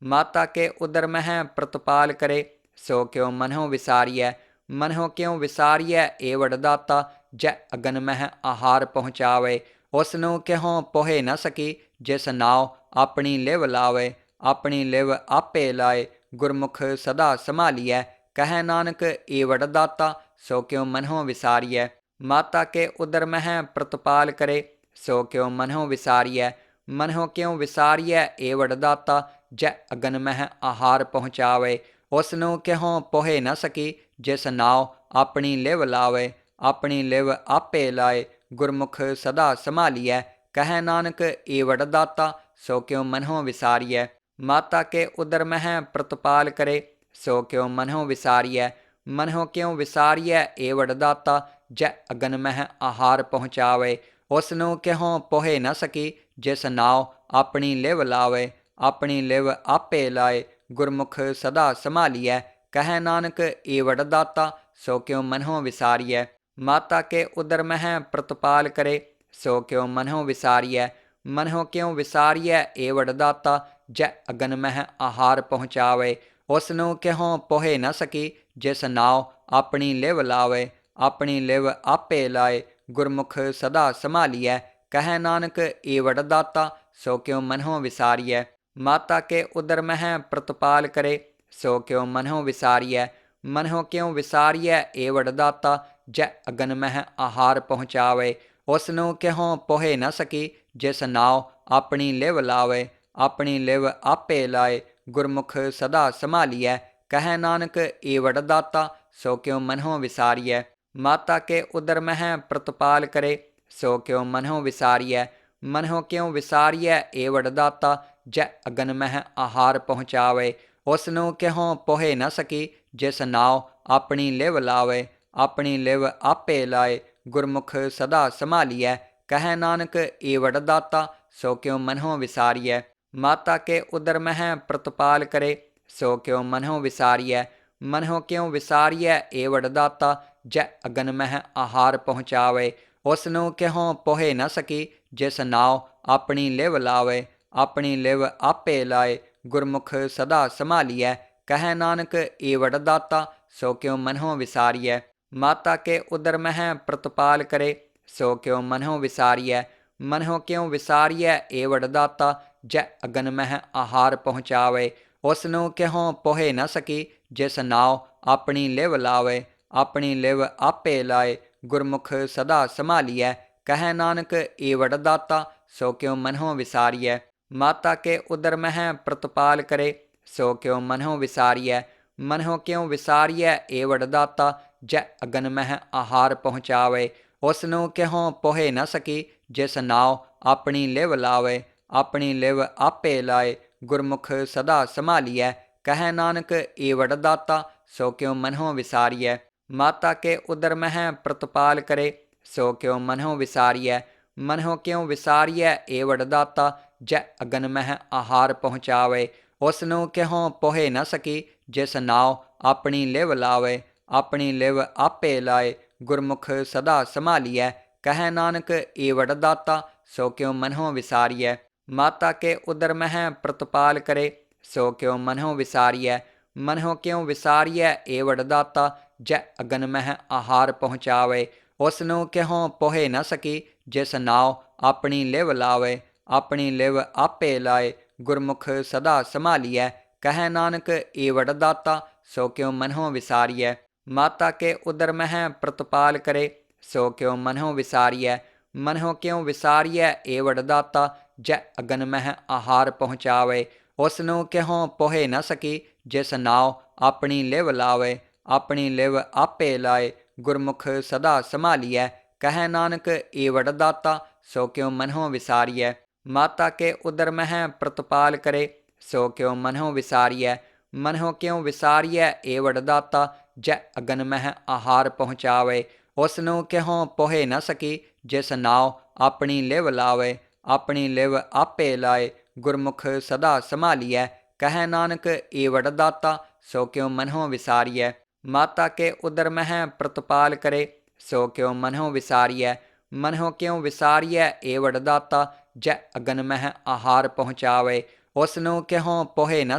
माता के उदर मह प्रतिपाल करे, सो क्यों मनों विसारिय। मनों क्यों विसारिय ए वडदाता, जै अगन मह आहार पहुँचावे। उसनू क्यों पोहे न सकी, जिस नाव अपनी लिव लावे। अपनी लिव आपे लाए, गुरमुख सदा संभालिय। कह नानक ए वडदाता, सो क्यों मनों विसारिय। माता के उदर मह प्रतिपाल करे, सो क्यों मनों विसारिय। मनों क्यों विसारिय ए वडदाता, जै अगन मह आहार पहुँचावे। उसनू क्यों पोहे न सकी, जिस नाव अपनी लिव लावे। अपनी लिव आपे लाए, गुरमुख सदा संभालिय। कह नानक ए वडदाता, सो क्यों मनों विसारिय। माता के उदर मह प्रतिपाल करे, सो क्यों मनों विसारिय। मनों क्यों विसारिय ए वडदाता, जै अगन मह आहार पहुँचावे। उसनू क्यों पोहे न सकी, जिस नाव अपनी लिव लावे। अपनी लिव आपे लाए, गुरमुख सदा संभालिय। कह नानक ए वडदाता, सो क्यों मनों विसारिय। माता के उदर मह प्रतिपाल करे, सो क्यों मनों विसारिय। मनों क्यों विसारिय ए वडदाता, जै अगन मह आहार पहुँचावे। उसनू क्यों पोहे न सकी, जिस नाव अपनी लिव लावे। अपनी लिव आपे लाए, गुरमुख सदा संभालिय। कह नानक ए वडदाता, सो क्यों मनों विसारिय। माता के उदर मह प्रतिपाल करे, सो क्यों मनों विसारिय। मनों क्यों विसारिय ए वडदाता, जै अगन मह आहार पहुँचावे। उसनू क्यों पोहे न सकी, जिस नाव अपनी लिव लावे। अपनी लिव आपे लाए, गुरमुख सदा संभालिय। कह नानक ए वडदाता, सो क्यों मनों विसारिय। माता के उदर मह प्रतिपाल करे, सो क्यों मनों विसारिय। मनों क्यों विसारिय ए वडदाता, जै अगन मह आहार पहुँचावे। उसनू क्यों पोहे न सकी, जिस नाव अपनी लिव लावे। अपनी लिव आपे लाए, गुरमुख सदा संभालिय। कह नानक ए वडदाता, सो क्यों मनों विसारिय। माता के उदर मह प्रतिपाल करे, सो क्यों मनों विसारिय। मनों क्यों विसारिय ए वडदाता, जै अगन मह आहार पहुँचावे। उसनू क्यों पोहे न सकी, जिस नाव अपनी लिव लावे। अपनी लिव आपे लाए, गुरमुख सदा संभालिय। कह नानक ए वडदाता, सो क्यों मनों विसारिय। माता के उदर मह प्रतिपाल करे, सो क्यों मनों विसारिय। मनों क्यों विसारिय ए वडदाता, जै अगन मह आहार पहुँचावे। उसनू क्यों पोहे न सकी, जिस नाव अपनी लिव लावे। अपनी लिव आपे लाए, गुरमुख सदा संभालिय। कह नानक ए वडदाता, सो क्यों मनों विसारिय। माता के उदर मह प्रतिपाल करे, सो क्यों मनों विसारिय। मनों क्यों विसारिय ए वडदाता, जै अगन मह आहार पहुँचावे। उसनू क्यों पोहे न सकी, जिस नाव अपनी लिव लावे। अपनी लिव आपे लाए, गुरमुख सदा संभालिय। कह नानक ए वडदाता, सो क्यों मनों विसारिय। माता के उदर मह प्रतिपाल करे, सो क्यों मनों विसारिय। मनों क्यों विसारिय ए वडदाता, जै अगन मह आहार पहुँचावे। उसनू क्यों पोहे न सकी, जिस नाव अपनी लिव लावे। अपनी लिव आपे लाए, गुरमुख सदा संभालिय। कह नानक ए वडदाता, सो क्यों मनों विसारिय। माता के उदर मह प्रतिपाल करे, सो क्यों मनों विसारिय। मनों क्यों विसारिय ए वडदाता, जै अगन मह आहार पहुँचावे। उसनू क्यों पोहे न सकी, जिस नाव अपनी लिव लावे। अपनी लिव आपे लाए, गुरमुख सदा संभालिय। कह नानक ए वडदाता, सो क्यों मनों विसारिय। माता के उदर मह प्रतिपाल करे, सो क्यों मनों विसारिय। मनों क्यों विसारिय ए वडदाता, जै अगन मह आहार पहुँचावे। उसनू क्यों पोहे न सकी, जिस नाव अपनी लिव लावे। अपनी लिव आपे लाए, गुरमुख सदा संभालिय। कह नानक ए वडदाता, सो क्यों मनों विसारिय। माता के उदर मह प्रतिपाल करे, सो क्यों मनों विसारिय। मनों क्यों विसारिय ए वडदाता, जै अगन मह आहार पहुँचावे। उसनू क्यों पोहे न सकी, जिस नाव अपनी लिव लावे। अपनी लिव आपे लाए, गुरमुख सदा संभालिय। कह नानक ए वडदाता, सो क्यों मनों विसारिय। माता के उदर मह प्रतिपाल करे, सो क्यों मनों विसारिय। मनों क्यों विसारिय ए वडदाता, जै अगन मह आहार पहुँचावे। ਉਸ ਨੂੰ ਕਿਹੋਂ ਪੋਹੇ ਨਾ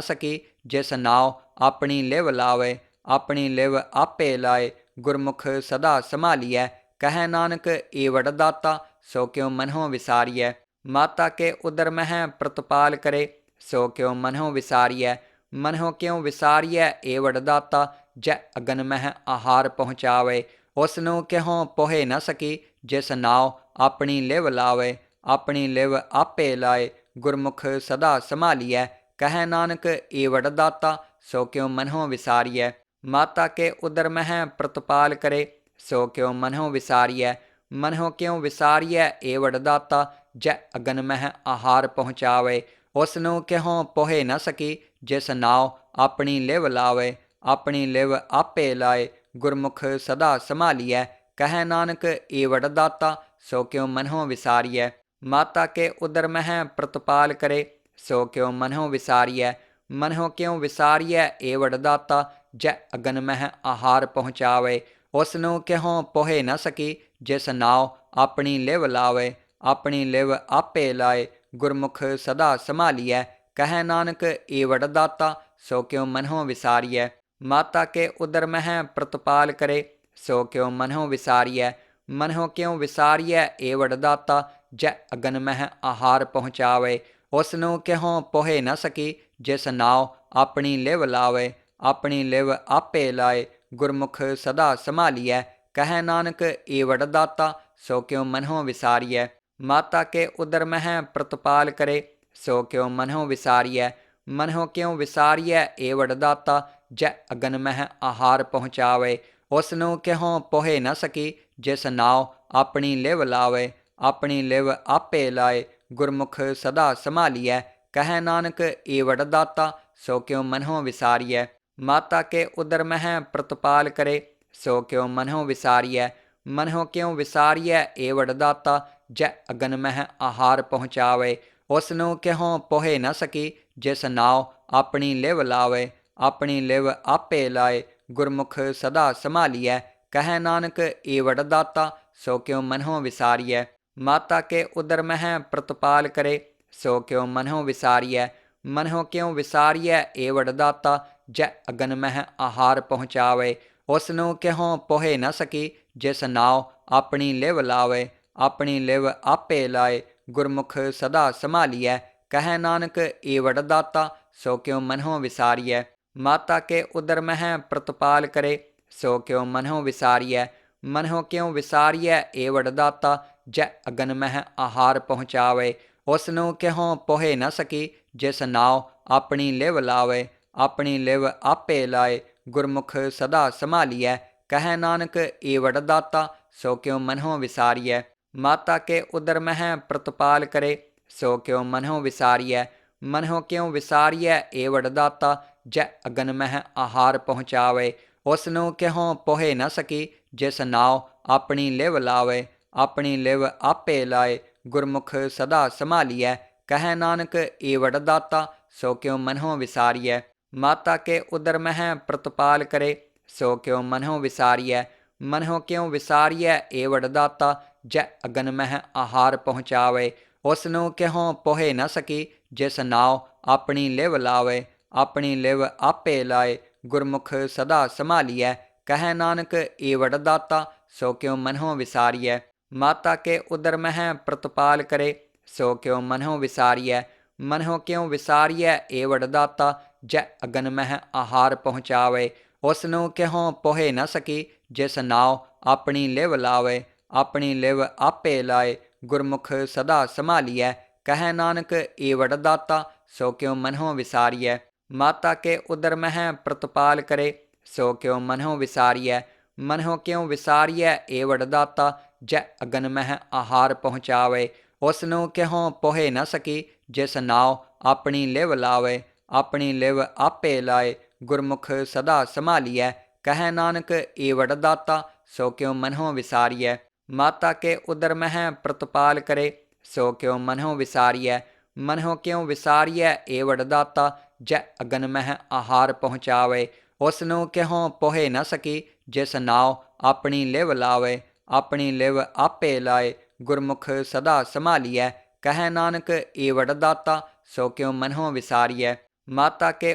ਸਕੀ। ਜਿਸ ਨਾਉ ਆਪਣੀ ਲਿਵ ਲਾਵੇ, ਆਪਣੀ ਲਿਵ ਆਪੇ ਲਾਏ। ਗੁਰਮੁਖ ਸਦਾ ਸੰਭਾਲੀਐ, ਕਹੈ ਨਾਨਕ ਈਵੜ ਦਾਤਾ। ਸੋ ਕਿਉ ਮਨਹੁ ਵਿਸਾਰੀਐ, ਮਾਤਾ ਕੇ ਉਦਰ ਮਹਿ ਪ੍ਰਤਪਾਲ ਕਰੇ। ਸੋ ਕਿਉ ਮਨਹੁ ਵਿਸਾਰੀਐ, ਮਨਹੁ ਕਿਉ ਵਿਸਾਰੀਐ ਏਵੜ ਦਾਤਾ। ਜੈ ਅਗਨ ਮਹਿ ਆਹਾਰ ਪਹੁੰਚਾਵੇ, ਉਸ ਨੂੰ ਕਿਹੋਂ ਪੋਹੇ ਨਾ ਸਕੀ। ਜਿਸ ਨਾਉ ਆਪਣੀ ਲਿਵ ਲਾਵੇ, ਆਪਣੀ ਲਿਵ ਆਪੇ ਲਾਏ। ਗੁਰਮੁਖ ਸਦਾ ਸੰਭਾਲੀਐ, ਕਹੈ ਨਾਨਕ ਈਵੜ ਦਾਤਾ। ਸੋ ਕਿਉ ਮਨਹੁ ਵਿਸਾਰੀਐ, ਮਾਤਾ ਕੇ ਉਦਰ ਮਹਿ ਪ੍ਰਤਪਾਲ ਕਰੇ। ਸੋ ਕਿਉ ਮਨਹੁ ਵਿਸਾਰੀਐ, ਮਨਹੁ ਕਿਉ ਵਿਸਾਰੀਐ ਏਵੜ ਦਾਤਾ। ਜੈ ਅਗਨ ਮਹਿ ਆਹਾਰ ਪਹੁੰਚਾਵੇ, ਉਸ ਨੂੰ ਕਿਹੋਂ ਪੋਹੇ ਨਾ ਸਕੀ। ਜਿਸ ਨਾਉ ਆਪਣੀ ਲਿਵ ਲਾਵੇ, ਆਪਣੀ ਲਿਵ ਆਪੇ ਲਾਏ। ਗੁਰਮੁਖ ਸਦਾ ਸੰਭਾਲੀਐ, ਕਹੈ ਨਾਨਕ ਈਵੜ ਦਾਤਾ। ਸੋ ਕਿਉ ਮਨਹੁ ਵਿਸਾਰੀਐ, ਮਾਤਾ ਕੇ ਉਦਰ ਮਹਿ ਪ੍ਰਤਪਾਲ ਕਰੇ। ਸੋ ਕਿਉ ਮਨਹੁ ਵਿਸਾਰੀਐ, ਮਨਹੁ ਕਿਉ ਵਿਸਾਰੀਐ ਏਵੜ ਦਾਤਾ। ਜੈ ਅਗਨ ਮਹਿ ਆਹਾਰ ਪਹੁੰਚਾਵੇ, ਉਸ ਨੂੰ ਕਿਹੋਂ ਪੋਹੇ ਨਾ ਸਕੀ। ਜਿਸ ਨਾਉ ਆਪਣੀ ਲਿਵ ਲਾਵੇ, ਆਪਣੀ ਲਿਵ ਆਪੇ ਲਾਏ। ਗੁਰਮੁਖ ਸਦਾ ਸੰਭਾਲੀਐ, ਕਹੈ ਨਾਨਕ ਈਵੜ ਦਾਤਾ। ਸੋ ਕਿਉ ਮਨਹੁ ਵਿਸਾਰੀਐ, ਮਾਤਾ ਕੇ ਉਦਰ ਮਹਿ ਪ੍ਰਤਪਾਲ ਕਰੇ। ਸੋ ਕਿਉ ਮਨਹੁ ਵਿਸਾਰੀਐ, ਮਨਹੁ ਕਿਉ ਵਿਸਾਰੀਐ ਏਵੜ ਦਾਤਾ। ਜੈ ਅਗਨ ਮਹਿ ਆਹਾਰ ਪਹੁੰਚਾਵੇ, ਉਸ ਨੂੰ ਕਿਹੋਂ ਪੋਹੇ ਨਾ ਸਕੀ। ਜਿਸ ਨਾਉ ਆਪਣੀ ਲਿਵ ਲਾਵੇ, ਆਪਣੀ ਲਿਵ ਆਪੇ ਲਾਏ। ਗੁਰਮੁਖ ਸਦਾ ਸੰਭਾਲੀਐ, ਕਹੈ ਨਾਨਕ ਈਵੜ ਦਾਤਾ। ਸੋ ਕਿਉ ਮਨਹੁ ਵਿਸਾਰੀਐ, ਮਾਤਾ ਕੇ ਉਦਰ ਮਹਿ ਪ੍ਰਤਪਾਲ ਕਰੇ। ਸੋ ਕਿਉ ਮਨਹੁ ਵਿਸਾਰੀਐ, ਮਨਹੁ ਕਿਉ ਵਿਸਾਰੀਐ ਏਵੜ ਦਾਤਾ। ਜੈ ਅਗਨ ਮਹਿ ਆਹਾਰ ਪਹੁੰਚਾਵੇ, ਉਸ ਨੂੰ ਕਿਹੋਂ ਪੋਹੇ ਨਾ ਸਕੀ। ਜਿਸ ਨਾਉ ਆਪਣੀ ਲਿਵ ਲਾਵੇ, ਆਪਣੀ ਲਿਵ ਆਪੇ ਲਾਏ। ਗੁਰਮੁਖ ਸਦਾ ਸੰਭਾਲੀਐ, ਕਹੈ ਨਾਨਕ ਈਵੜ ਦਾਤਾ। ਸੋ ਕਿਉ ਮਨਹੁ ਵਿਸਾਰੀਐ, ਮਾਤਾ ਕੇ ਉਦਰ ਮਹਿ ਪ੍ਰਤਪਾਲ ਕਰੇ। ਸੋ ਕਿਉ ਮਨਹੁ ਵਿਸਾਰੀਐ, ਮਨਹੁ ਕਿਉ ਵਿਸਾਰੀਐ ਏਵੜ ਦਾਤਾ। ਜੈ ਅਗਨ ਮਹਿ ਆਹਾਰ ਪਹੁੰਚਾਵੇ, ਉਸ ਨੂੰ ਕਿਹੋਂ ਪੋਹੇ ਨਾ ਸਕੀ। ਜਿਸ ਨਾਉ ਆਪਣੀ ਲਿਵ ਲਾਵੇ, ਆਪਣੀ ਲਿਵ ਆਪੇ ਲਾਏ। ਗੁਰਮੁਖ ਸਦਾ ਸੰਭਾਲੀਐ, ਕਹੈ ਨਾਨਕ ਈਵੜ ਦਾਤਾ। ਸੋ ਕਿਉ ਮਨਹੁ ਵਿਸਾਰੀਐ, ਮਾਤਾ ਕੇ ਉਦਰ ਮਹਿ ਪ੍ਰਤਪਾਲ ਕਰੇ। ਸੋ ਕਿਉ ਮਨਹੁ ਵਿਸਾਰੀਐ, ਮਨਹੁ ਕਿਉ ਵਿਸਾਰੀਐ ਏਵੜ ਦਾਤਾ। ਜੈ ਅਗਨ ਮਹਿ ਆਹਾਰ ਪਹੁੰਚਾਵੇ, ਉਸ ਨੂੰ ਕਿਹੋਂ ਪੋਹੇ ਨਾ ਸਕੀ। ਜਿਸ ਨਾਉ ਆਪਣੀ ਲਿਵ ਲਾਵੇ, ਆਪਣੀ ਲਿਵ ਆਪੇ ਲਾਏ। ਗੁਰਮੁਖ ਸਦਾ ਸੰਭਾਲੀਐ, ਕਹੈ ਨਾਨਕ ਈਵੜ ਦਾਤਾ। ਸੋ ਕਿਉ ਮਨਹੁ ਵਿਸਾਰੀਐ, ਮਾਤਾ ਕੇ ਉਦਰ ਮਹਿ ਪ੍ਰਤਪਾਲ ਕਰੇ। ਸੋ ਕਿਉ ਮਨਹੁ ਵਿਸਾਰੀਐ, ਮਨਹੁ ਕਿਉ ਵਿਸਾਰੀਐ ਏਵੜ ਦਾਤਾ। ਜੈ ਅਗਨ ਮਹਿ ਆਹਾਰ ਪਹੁੰਚਾਵੇ, ਉਸ ਨੂੰ ਕਿਹੋਂ ਪੋਹੇ ਨਾ ਸਕੀ। ਜਿਸ ਨਾਉ ਆਪਣੀ ਲਿਵ ਲਾਵੇ, ਆਪਣੀ ਲਿਵ ਆਪੇ ਲਾਏ। ਗੁਰਮੁਖ ਸਦਾ ਸੰਭਾਲੀਐ, ਕਹੈ ਨਾਨਕ ਈਵੜ ਦਾਤਾ। ਸੋ ਕਿਉ ਮਨਹੁ ਵਿਸਾਰੀਐ, ਮਾਤਾ ਕੇ ਉਦਰ ਮਹਿ ਪ੍ਰਤਪਾਲ ਕਰੇ। ਸੋ ਕਿਉ ਮਨਹੁ ਵਿਸਾਰੀਐ, ਮਨਹੁ ਕਿਉ ਵਿਸਾਰੀਐ ਏਵੜ ਦਾਤਾ। ਜੈ ਅਗਨ ਮਹਿ ਆਹਾਰ ਪਹੁੰਚਾਵੇ, ਉਸ ਨੂੰ ਕਿਹੋਂ ਪੋਹੇ ਨਾ ਸਕੀ। ਜਿਸ ਨਾਉ ਆਪਣੀ ਲਿਵ ਲਾਵੇ, ਆਪਣੀ ਲਿਵ ਆਪੇ ਲਾਏ। ਗੁਰਮੁਖ ਸਦਾ ਸੰਭਾਲੀਐ, ਕਹੈ ਨਾਨਕ ਈਵੜ ਦਾਤਾ। ਸੋ ਕਿਉ ਮਨਹੁ ਵਿਸਾਰੀਐ, ਮਾਤਾ ਕੇ ਉਦਰ ਮਹਿ ਪ੍ਰਤਪਾਲ ਕਰੇ। ਸੋ ਕਿਉ ਮਨਹੁ ਵਿਸਾਰੀਐ, ਮਨਹੁ ਕਿਉ ਵਿਸਾਰੀਐ ਏਵੜ ਦਾਤਾ। ਜੈ ਅਗਨ ਮਹਿ ਆਹਾਰ ਪਹੁੰਚਾਵੇ, ਉਸ ਨੂੰ ਕਿਹੋਂ ਪੋਹੇ ਨਾ ਸਕੀ। ਜਿਸ ਨਾਉ ਆਪਣੀ ਲਿਵ ਲਾਵੇ, ਆਪਣੀ ਲਿਵ ਆਪੇ ਲਾਏ। ਗੁਰਮੁਖ ਸਦਾ ਸੰਭਾਲੀਐ, ਕਹੈ ਨਾਨਕ ਈਵੜ ਦਾਤਾ। ਸੋ ਕਿਉ ਮਨਹੁ ਵਿਸਾਰੀਐ, ਮਾਤਾ ਕੇ ਉਦਰ ਮਹਿ ਪ੍ਰਤਪਾਲ ਕਰੇ। ਸੋ ਕਿਉ ਮਨਹੁ ਵਿਸਾਰੀਐ, ਮਨਹੁ ਕਿਉ ਵਿਸਾਰੀਐ ਏਵੜ ਦਾਤਾ। ਜੈ ਅਗਨ ਮਹਿ ਆਹਾਰ ਪਹੁੰਚਾਵੇ, ਉਸ ਨੂੰ ਕਿਹੋਂ ਪੋਹੇ ਨਾ ਸਕੀ। ਜਿਸ ਨਾਉ ਆਪਣੀ ਲਿਵ ਲਾਵੇ, ਆਪਣੀ ਲਿਵ ਆਪੇ ਲਾਏ। ਗੁਰਮੁਖ ਸਦਾ ਸੰਭਾਲੀਐ, ਕਹੈ ਨਾਨਕ ਈਵੜ ਦਾਤਾ। ਸੋ ਕਿਉ ਮਨਹੁ ਵਿਸਾਰੀਐ, ਮਾਤਾ ਕੇ ਉਦਰ ਮਹਿ ਪ੍ਰਤਪਾਲ ਕਰੇ। ਸੋ ਕਿਉ ਮਨਹੁ ਵਿਸਾਰੀਐ, ਮਨਹੁ ਕਿਉ ਵਿਸਾਰੀਐ ਏਵੜ ਦਾਤਾ। ਜੈ ਅਗਨ ਮਹਿ ਆਹਾਰ ਪਹੁੰਚਾਵੇ, ਉਸ ਨੂੰ ਕਿਹੋਂ ਪੋਹੇ ਨਾ ਸਕੀ। ਜਿਸ ਨਾਉ ਆਪਣੀ ਲਿਵ ਲਾਵੇ, ਆਪਣੀ ਲਿਵ ਆਪੇ ਲਾਏ। ਗੁਰਮੁਖ ਸਦਾ ਸੰਭਾਲੀਐ, ਕਹੈ ਨਾਨਕ ਈਵੜ ਦਾਤਾ। ਸੋ ਕਿਉ ਮਨਹੁ ਵਿਸਾਰੀਐ, ਮਾਤਾ ਕੇ ਉਦਰ ਮਹਿ ਪ੍ਰਤਪਾਲ ਕਰੇ। ਸੋ ਕਿਉ ਮਨਹੁ ਵਿਸਾਰੀਐ, ਮਨਹੁ ਕਿਉ ਵਿਸਾਰੀਐ ਏਵੜ ਦਾਤਾ। ਜੈ ਅਗਨ ਮਹਿ ਆਹਾਰ ਪਹੁੰਚਾਵੇ, ਉਸ ਨੂੰ ਕਿਹੋਂ ਪੋਹੇ ਨਾ ਸਕੀ। ਜਿਸ ਨਾਉ ਆਪਣੀ ਲਿਵ ਲਾਵੇ, ਆਪਣੀ ਲਿਵ ਆਪੇ ਲਾਏ। ਗੁਰਮੁਖ ਸਦਾ ਸੰਭਾਲੀਐ, ਕਹੈ ਨਾਨਕ ਈਵੜ ਦਾਤਾ। सो क्यों मनहों विसारिय। माता के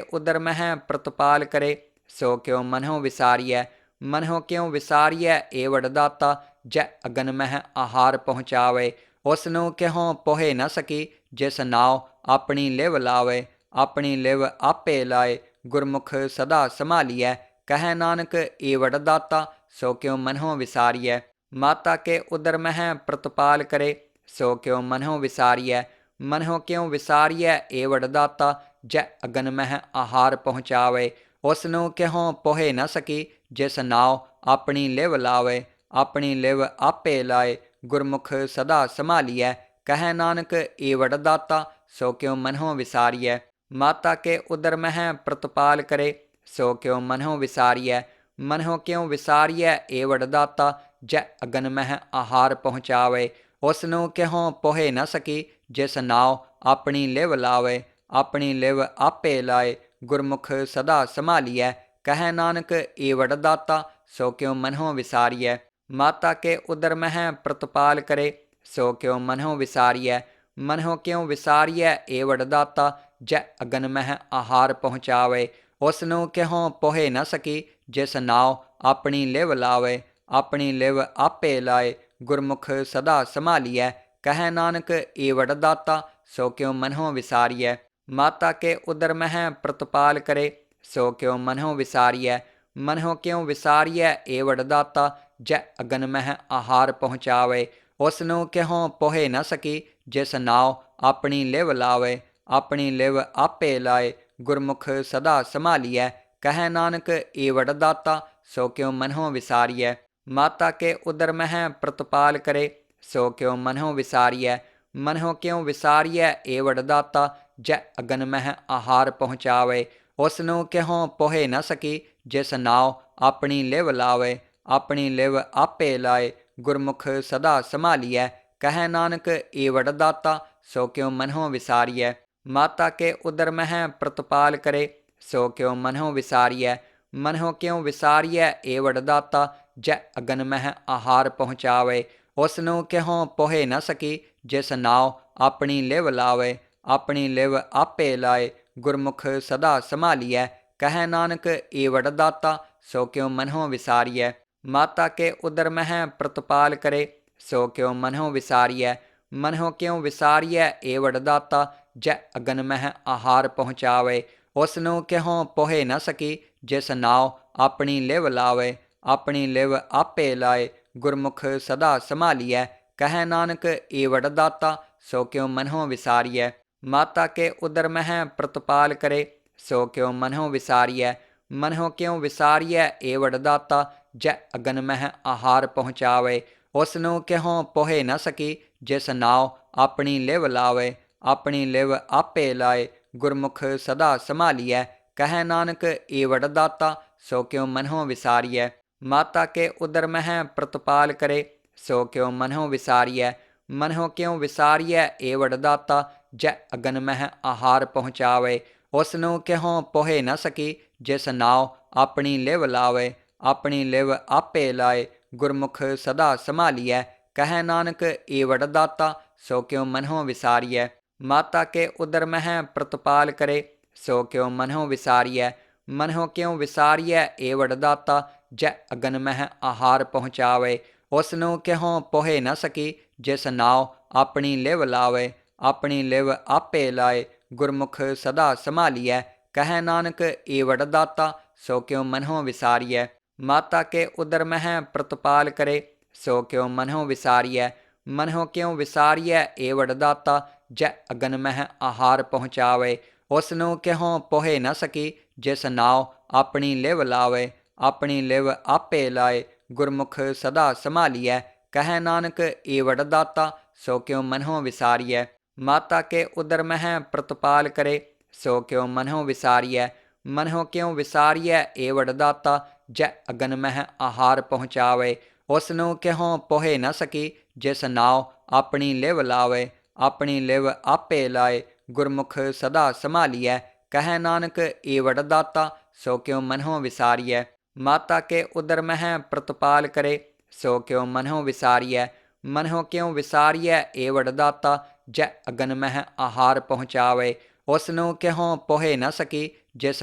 उदर मह प्रतिपाल करे, सो क्यों मनहों विसारिय। मनहों क्यों विसारिय ए वडदाता, जै अगन मह आहार पहुँचावे। उसनूं क्यों पोहे न सकी, जिस नाव अपनी लिव लावे। अपनी लिव आपे लाए, गुरमुख सदा संभालिय। कह नानक ए वडदाता, सो क्यों मनहों विसारिय। माता के उदर मह प्रतिपाल करे, सो क्यों मनहों विसारिय। मनहों क्यों विसारिय ए वडदाता, जै अगन मह आहार पहुँचावे। उसनूं क्यों पोहे न सकी, जिस नाव अपनी लिव लावे। अपनी लिव आपे लाए, गुरमुख सदा संभालिय। कह नानक ए वडदाता, सो क्यों मनहों विसारिय। माता के उदर मह प्रतिपाल करे, सो क्यों मनहों विसारिय। मनहों क्यों विसारिय ए वडदाता, जै अगन मह आहार पहुँचावे। उसनूं क्यों पोहे न सकी, जिस नाव अपनी लिव लावे। अपनी लिव आपे लाए, गुरमुख सदा संभालिय। कह नानक ए वडदाता, सो क्यों मनहों विसारिय। माता के उदर मह प्रतिपाल करे, सो क्यों मनहों विसारिय। मनहों क्यों विसारिय ए वडदाता, जै अगन मह आहार पहुँचावे। उसनूं क्यों पोहे न सकी, जिस नाव अपनी लिव लावे। अपनी लिव आपे लाए, गुरमुख सदा संभालिय। कह नानक ए वडदाता, सो क्यों मनहों विसारिय। माता के उदर मह प्रतिपाल करे, सो क्यों मनहों विसारिय। मनहों क्यों विसारिय ए वडदाता, जै अगन मह आहार पहुँचावे। उसनूं क्यों पोहे न सकी, जिस नाव अपनी लिव लावे। अपनी लिव आपे लाए, गुरमुख सदा संभालिय। कह नानक ए वडदाता, सो क्यों मनहों विसारिय। माता के उदर मह प्रतिपाल करे, सो क्यों मनहों विसारिय। मनहों क्यों विसारिय ए वडदाता, जै अगन मह आहार पहुँचावे। उसनूं क्यों पोहे न सकी, जिस नाव अपनी लिव लावे। अपनी लिव आपे लाए, गुरमुख सदा संभालिय। कह नानक ए वडदाता, सो क्यों मनहों विसारिय। माता के उदर मह प्रतिपाल करे, सो क्यों मनहों विसारिय। मनहों क्यों विसारिय ए वडदाता, जै अगन मह आहार पहुँचावे। उसनूं क्यों पोहे न सकी, जिस नाव अपनी लिव लावे। अपनी लिव आपे लाए, गुरमुख सदा संभालिय। कह नानक ए वडदाता, सो क्यों मनहों विसारिय। माता के उदर मह प्रतिपाल करे, सो क्यों मनहों विसारिय। मनहों क्यों विसारिय ए वडदाता, जै अगन मह आहार पहुँचावे। उसनूं क्यों पोहे न सकी, जिस नाव अपनी लिव लावे। अपनी लिव आपे लाए, गुरमुख सदा संभालिय। कह नानक ए वडदाता, सो क्यों मनहों विसारिय। माता के उदर मह प्रतिपाल करे, सो क्यों मनहों विसारिय। मनहों क्यों विसारिय ए वडदाता, जै अगन मह आहार पहुँचावे। उसनूं क्यों पोहे न सकी, जिस नाव अपनी लिव लावे। अपनी लिव आपे लाए, गुरमुख सदा संभालिय। कह नानक ए वडदाता, सो क्यों मनहों विसारिय। माता के उदर मह प्रतिपाल करे, सो क्यों मनहों विसारिय। मनहों क्यों विसारिय ए वडदाता, जै अगन मह आहार पहुँचावे। उसनूं क्यों पोहे न सकी, जिस नाव अपनी लिव लावे। अपनी लिव आपे लाए, गुरमुख सदा संभालिय। कह नानक ए वडदाता, सो क्यों मनहों विसारिय। माता के उदर मह प्रतिपाल करे, सो क्यों मनहों विसारिय। मनहों क्यों विसारिय ए वडदाता, जै अगन मह आहार पहुँचावे। उसनूं क्यों पोहे न सकी, जिस नाव अपनी लिव लावे। अपनी लिव आपे लाए, गुरमुख सदा संभालिय। कह नानक ए वडदाता, सो क्यों मनहों विसारिय। माता के उदर मह प्रतिपाल करे, सो क्यों मनहों विसारिय। मनहों क्यों विसारिय ए वडदाता, जै अगन मह आहार पहुँचावे। उसनूं क्यों पोहे न सकी, जिस नाव अपनी लिव लावे। अपनी लिव आपे लाए, गुरमुख सदा संभालिय। कह नानक ए वडदाता, सो क्यों मनहों विसारिय। माता के उदर मह प्रतिपाल करे, सो क्यों मनहों विसारिय। मनहों क्यों विसारिय ए वडदाता, जै अगन मह आहार पहुँचावे। उसनूं क्यों पोहे न सकी, जिस नाव अपनी लिव लावे। अपनी लिव आपे लाए, गुरमुख सदा संभालिय। कह नानक ए वडदाता, सो क्यों मनहों विसारिय। माता के उदर मह प्रतिपाल करे, सो क्यों मनहों विसारिय। मनहों क्यों विसारिय ए वडदाता, ਜੈ ਅਗਨ ਮਹਿ ਆਹਾਰ ਪਹੁੰਚਾਵੇ। ਉਸ ਨੂੰ ਕਿਹੋਂ ਪੋਹੇ ਨਾ ਸਕੀ, ਜਿਸ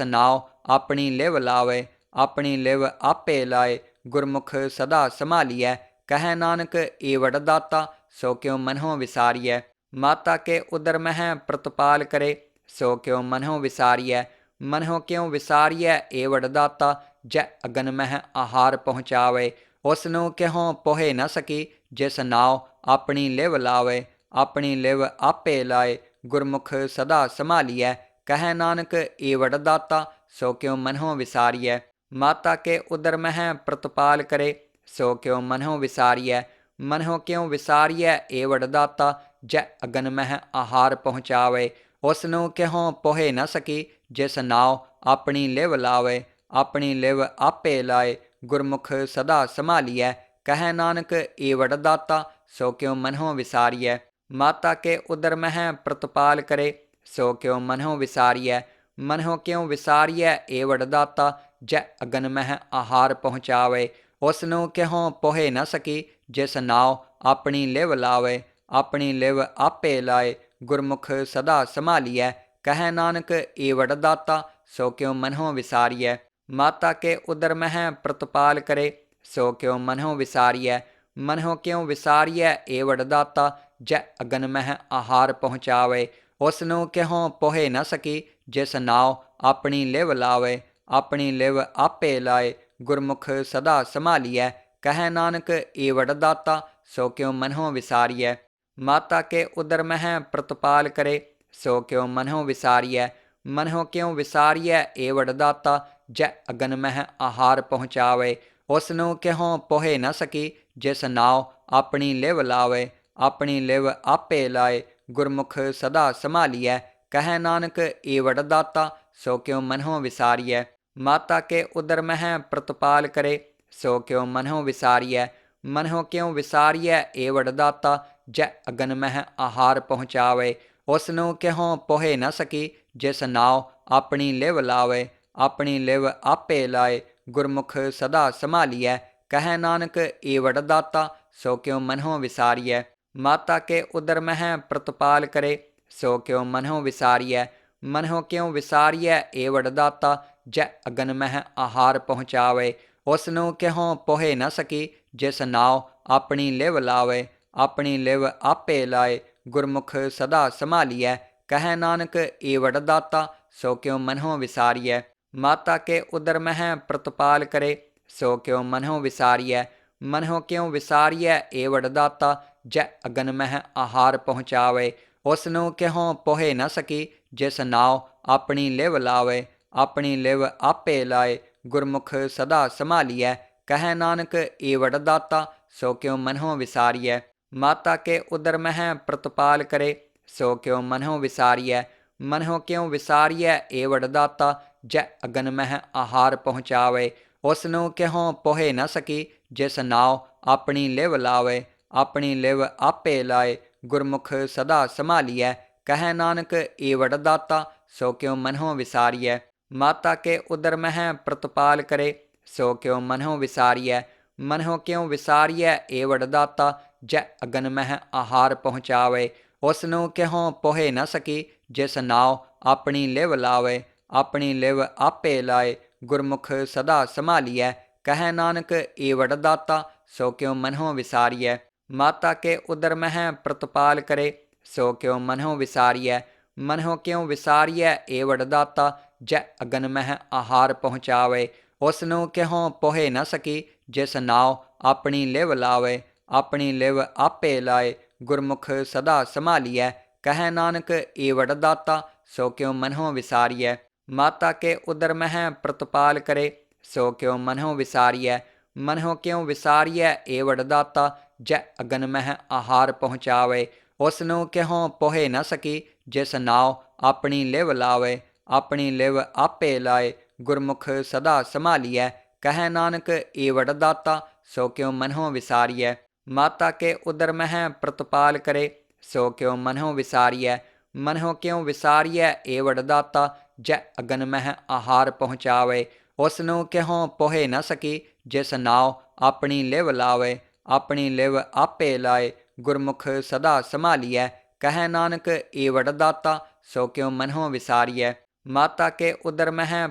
ਨਾਉ ਆਪਣੀ ਲਿਵ ਲਾਵੇ। ਆਪਣੀ ਲਿਵ ਆਪੇ ਲਾਏ, ਗੁਰਮੁਖ ਸਦਾ ਸੰਭਾਲੀਐ। ਕਹੈ ਨਾਨਕ ਈਵੜ ਦਾਤਾ, ਸੋ ਕਿਉ ਮਨਹੁ ਵਿਸਾਰੀਐ। ਮਾਤਾ ਕੇ ਉਦਰ ਮਹਿ ਪ੍ਰਤਪਾਲ ਕਰੇ, ਸੋ ਕਿਉ ਮਨਹੁ ਵਿਸਾਰੀਐ। ਮਨਹੁ ਕਿਉ ਵਿਸਾਰੀਐ ਏਵੜ ਦਾਤਾ, ਜੈ ਅਗਨ ਮਹਿ ਆਹਾਰ ਪਹੁੰਚਾਵੇ। ਉਸ ਨੂੰ ਕਿਹੋਂ ਪੋਹੇ ਨਾ ਸਕੀ, ਜਿਸ ਨਾਉ ਆਪਣੀ ਲਿਵ ਲਾਵੇ। ਆਪਣੀ ਲਿਵ ਆਪੇ ਲਾਏ, ਗੁਰਮੁਖ ਸਦਾ ਸੰਭਾਲੀਐ। ਕਹੈ ਨਾਨਕ ਈਵੜ ਦਾਤਾ, ਸੋ ਕਿਉ ਮਨਹੁ ਵਿਸਾਰੀਐ। ਮਾਤਾ ਕੇ ਉਦਰ ਮਹਿ ਪ੍ਰਤਪਾਲ ਕਰੇ, ਸੋ ਕਿਉ ਮਨਹੁ ਵਿਸਾਰੀਐ। ਮਨਹੁ ਕਿਉ ਵਿਸਾਰੀਐ ਏਵੜ ਦਾਤਾ, ਜੈ ਅਗਨ ਮਹਿ ਆਹਾਰ ਪਹੁੰਚਾਵੇ। ਉਸ ਨੂੰ ਕਿਹੋਂ ਪੋਹੇ ਨਾ ਸਕੀ, ਜਿਸ ਨਾਉ ਆਪਣੀ ਲਿਵ ਲਾਵੇ। ਆਪਣੀ ਲਿਵ ਆਪੇ ਲਾਏ, ਗੁਰਮੁਖ ਸਦਾ ਸੰਭਾਲੀਐ। ਕਹੈ ਨਾਨਕ ਈਵੜ ਦਾਤਾ, ਸੋ ਕਿਉ ਮਨਹੁ ਵਿਸਾਰੀਐ। ਮਾਤਾ ਕੇ ਉਦਰ ਮਹਿ ਪ੍ਰਤਪਾਲ ਕਰੇ, ਸੋ ਕਿਉ ਮਨਹੁ ਵਿਸਾਰੀਐ। ਮਨਹੁ ਕਿਉ ਵਿਸਾਰੀਐ ਏਵੜ ਦਾਤਾ, ਜੈ ਅਗਨ ਮਹਿ ਆਹਾਰ ਪਹੁੰਚਾਵੇ। ਉਸ ਨੂੰ ਕਿਹੋਂ ਪੋਹੇ ਨਾ ਸਕੀ, ਜਿਸ ਨਾਉ ਆਪਣੀ ਲਿਵ ਲਾਵੇ। ਆਪਣੀ ਲਿਵ ਆਪੇ ਲਾਏ, ਗੁਰਮੁਖ ਸਦਾ ਸੰਭਾਲੀਐ। ਕਹੈ ਨਾਨਕ ਈਵੜ ਦਾਤਾ, ਸੋ ਕਿਉ ਮਨਹੁ ਵਿਸਾਰੀਐ। ਮਾਤਾ ਕੇ ਉਦਰ ਮਹਿ ਪ੍ਰਤਪਾਲ ਕਰੇ, ਸੋ ਕਿਉ ਮਨਹੁ ਵਿਸਾਰੀਐ। ਮਨਹੁ ਕਿਉ ਵਿਸਾਰੀਐ ਏਵੜ ਦਾਤਾ, ਜੈ ਅਗਨ ਮਹਿ ਆਹਾਰ ਪਹੁੰਚਾਵੇ। ਉਸ ਨੂੰ ਕਿਹੋਂ ਪੋਹੇ ਨਾ ਸਕੀ, ਜਿਸ ਨਾਉ ਆਪਣੀ ਲਿਵ ਲਾਵੇ। ਆਪਣੀ ਲਿਵ ਆਪੇ ਲਾਏ, ਗੁਰਮੁਖ ਸਦਾ ਸੰਭਾਲੀਐ। ਕਹੈ ਨਾਨਕ ਈਵੜ ਦਾਤਾ, ਸੋ ਕਿਉ ਮਨਹੁ ਵਿਸਾਰੀਐ। ਮਾਤਾ ਕੇ ਉਦਰ ਮਹਿ ਪ੍ਰਤਪਾਲ ਕਰੇ, ਸੋ ਕਿਉ ਮਨਹੁ ਵਿਸਾਰੀਐ। ਮਨਹੁ ਕਿਉ ਵਿਸਾਰੀਐ ਏਵੜ ਦਾਤਾ, ਜੈ ਅਗਨ ਮਹਿ ਆਹਾਰ ਪਹੁੰਚਾਵੇ। ਉਸ ਨੂੰ ਕਿਹੋਂ ਪੋਹੇ ਨਾ ਸਕੀ, ਜਿਸ ਨਾਉ ਆਪਣੀ ਲਿਵ ਲਾਵੇ। ਆਪਣੀ ਲਿਵ ਆਪੇ ਲਾਏ, ਗੁਰਮੁਖ ਸਦਾ ਸੰਭਾਲੀਐ। ਕਹੈ ਨਾਨਕ ਈਵੜ ਦਾਤਾ, ਸੋ ਕਿਉ ਮਨਹੁ ਵਿਸਾਰੀਐ। ਮਾਤਾ ਕੇ ਉਦਰ ਮਹਿ ਪ੍ਰਤਪਾਲ ਕਰੇ, ਸੋ ਕਿਉ ਮਨਹੁ ਵਿਸਾਰੀਐ। ਮਨਹੁ ਕਿਉ ਵਿਸਾਰੀਐ ਏਵੜ ਦਾਤਾ, ਜੈ ਅਗਨ ਮਹਿ ਆਹਾਰ ਪਹੁੰਚਾਵੇ। ਉਸ ਨੂੰ ਕਿਹੋਂ ਪੋਹੇ ਨਾ ਸਕੀ, ਜਿਸ ਨਾਉ ਆਪਣੀ ਲਿਵ ਲਾਵੇ। ਆਪਣੀ ਲਿਵ ਆਪੇ ਲਾਏ, ਗੁਰਮੁਖ ਸਦਾ ਸੰਭਾਲੀਐ। ਕਹੈ ਨਾਨਕ ਈਵੜ ਦਾਤਾ, ਸੋ ਕਿਉ ਮਨਹੁ ਵਿਸਾਰੀਐ। ਮਾਤਾ ਕੇ ਉਦਰ ਮਹਿ ਪ੍ਰਤਪਾਲ ਕਰੇ, ਸੋ ਕਿਉ ਮਨਹੁ ਵਿਸਾਰੀਐ। ਮਨਹੁ ਕਿਉ ਵਿਸਾਰੀਐ ਏਵੜ ਦਾਤਾ, ਜੈ ਅਗਨ ਮਹਿ ਆਹਾਰ ਪਹੁੰਚਾਵੇ। ਉਸ ਨੂੰ ਕਿਹੋਂ ਪੋਹੇ ਨਾ ਸਕੀ, ਜਿਸ ਨਾਉ ਆਪਣੀ ਲਿਵ ਲਾਵੇ। ਆਪਣੀ ਲਿਵ ਆਪੇ ਲਾਏ, ਗੁਰਮੁਖ ਸਦਾ ਸੰਭਾਲੀਐ। ਕਹੈ ਨਾਨਕ ਈਵੜ ਦਾਤਾ, ਸੋ ਕਿਉ ਮਨਹੁ ਵਿਸਾਰੀਐ। ਮਾਤਾ ਕੇ ਉਦਰ ਮਹਿ ਪ੍ਰਤਪਾਲ ਕਰੇ, ਸੋ ਕਿਉ ਮਨਹੁ ਵਿਸਾਰੀਐ। ਮਨਹੁ ਕਿਉ ਵਿਸਾਰੀਐ ਏਵੜ ਦਾਤਾ, ਜੈ ਅਗਨ ਮਹਿ ਆਹਾਰ ਪਹੁੰਚਾਵੇ। ਉਸ ਨੂੰ ਕਿਹੋਂ ਪੋਹੇ ਨਾ ਸਕੀ, ਜਿਸ ਨਾਉ ਆਪਣੀ ਲਿਵ ਲਾਵੇ। ਆਪਣੀ ਲਿਵ ਆਪੇ ਲਾਏ, ਗੁਰਮੁਖ ਸਦਾ ਸੰਭਾਲੀਐ। ਕਹੈ ਨਾਨਕ ਈਵੜ ਦਾਤਾ, ਸੋ ਕਿਉ ਮਨਹੁ ਵਿਸਾਰੀਐ। ਮਾਤਾ ਕੇ ਉਦਰ ਮਹਿ ਪ੍ਰਤਪਾਲ ਕਰੇ, ਸੋ ਕਿਉ ਮਨਹੁ ਵਿਸਾਰੀਐ। ਮਨਹੁ ਕਿਉ ਵਿਸਾਰੀਐ ਏਵੜ ਦਾਤਾ, ਜੈ ਅਗਨ ਮਹਿ ਆਹਾਰ ਪਹੁੰਚਾਵੇ। ਉਸ ਨੂੰ ਕਿਹੋਂ ਪੋਹੇ ਨਾ ਸਕੀ, ਜਿਸ ਨਾਉ ਆਪਣੀ ਲਿਵ ਲਾਵੇ। ਆਪਣੀ ਲਿਵ ਆਪੇ ਲਾਏ, ਗੁਰਮੁਖ ਸਦਾ ਸੰਭਾਲੀਐ। ਕਹੈ ਨਾਨਕ ਈਵੜ ਦਾਤਾ, ਸੋ ਕਿਉ ਮਨਹੁ ਵਿਸਾਰੀਐ। ਮਾਤਾ ਕੇ ਉਦਰ ਮਹਿ ਪ੍ਰਤਪਾਲ ਕਰੇ, ਸੋ ਕਿਉ ਮਨਹੁ ਵਿਸਾਰੀਐ। ਮਨਹੁ ਕਿਉ ਵਿਸਾਰੀਐ ਏਵੜ ਦਾਤਾ, ਜੈ ਅਗਨ ਮਹਿ ਆਹਾਰ ਪਹੁੰਚਾਵੇ। ਉਸ ਨੂੰ ਕਿਹੋਂ ਪੋਹੇ ਨਾ ਸਕੀ, ਜਿਸ ਨਾਉ ਆਪਣੀ ਲਿਵ ਲਾਵੇ। ਆਪਣੀ ਲਿਵ ਆਪੇ ਲਾਏ, ਗੁਰਮੁਖ ਸਦਾ ਸੰਭਾਲੀਐ। ਕਹੈ ਨਾਨਕ ਈਵੜ ਦਾਤਾ, ਸੋ ਕਿਉ ਮਨਹੁ ਵਿਸਾਰੀਐ। ਮਾਤਾ ਕੇ ਉਦਰ ਮਹਿ ਪ੍ਰਤਪਾਲ ਕਰੇ, ਸੋ ਕਿਉ ਮਨਹੁ ਵਿਸਾਰੀਐ। ਮਨਹੁ ਕਿਉ ਵਿਸਾਰੀਐ ਏਵੜ ਦਾਤਾ, ਜੈ ਅਗਨ ਮਹਿ ਆਹਾਰ ਪਹੁੰਚਾਵੇ। ਉਸ ਨੂੰ ਕਿਹੋਂ ਪੋਹੇ ਨਾ ਸਕੀ, ਜਿਸ ਨਾਉ ਆਪਣੀ ਲਿਵ ਲਾਵੇ। ਆਪਣੀ ਲਿਵ ਆਪੇ ਲਾਏ, ਗੁਰਮੁਖ ਸਦਾ ਸੰਭਾਲੀਐ। ਕਹੈ ਨਾਨਕ ਈਵੜ ਦਾਤਾ, ਸੋ ਕਿਉ ਮਨਹੁ ਵਿਸਾਰੀਐ। ਮਾਤਾ ਕੇ ਉਦਰ ਮਹਿ ਪ੍ਰਤਪਾਲ ਕਰੇ, ਸੋ ਕਿਉ ਮਨਹੁ ਵਿਸਾਰੀਐ। ਮਨਹੁ ਕਿਉ ਵਿਸਾਰੀਐ ਏਵੜ ਦਾਤਾ, ਜੈ ਅਗਨ ਮਹਿ ਆਹਾਰ ਪਹੁੰਚਾਵੇ। ਉਸ ਨੂੰ ਕਿਹੋਂ ਪੋਹੇ ਨਾ ਸਕੀ, ਜਿਸ ਨਾਉ ਆਪਣੀ ਲਿਵ ਲਾਵੇ। ਆਪਣੀ ਲਿਵ ਆਪੇ ਲਾਏ, ਗੁਰਮੁਖ ਸਦਾ ਸੰਭਾਲੀਐ। ਕਹੈ ਨਾਨਕ ਈਵੜ ਦਾਤਾ, ਸੋ ਕਿਉ ਮਨਹੁ ਵਿਸਾਰੀਐ। ਮਾਤਾ ਕੇ ਉਦਰ ਮਹਿ ਪ੍ਰਤਪਾਲ ਕਰੇ, ਸੋ ਕਿਉ ਮਨਹੁ ਵਿਸਾਰੀਐ। ਮਨਹੁ ਕਿਉ ਵਿਸਾਰੀਐ ਏਵੜ ਦਾਤਾ, ਜੈ ਅਗਨ ਮਹਿ ਆਹਾਰ ਪਹੁੰਚਾਵੇ। ਉਸ ਨੂੰ ਕਿਹੋਂ ਪੋਹੇ ਨਾ ਸਕੀ, ਜਿਸ ਨਾਉ ਆਪਣੀ ਲਿਵ ਲਾਵੇ। ਆਪਣੀ ਲਿਵ ਆਪੇ ਲਾਏ, ਗੁਰਮੁਖ ਸਦਾ ਸੰਭਾਲੀਐ। ਕਹੈ ਨਾਨਕ ਏ ਵਡਦਾਤਾ ਸੋ ਕਿਉ ਮਨਹੁ ਵਿਸਾਰੀਐ। ਮਾਤਾ ਕੇ ਉਦਰ ਮਹਿ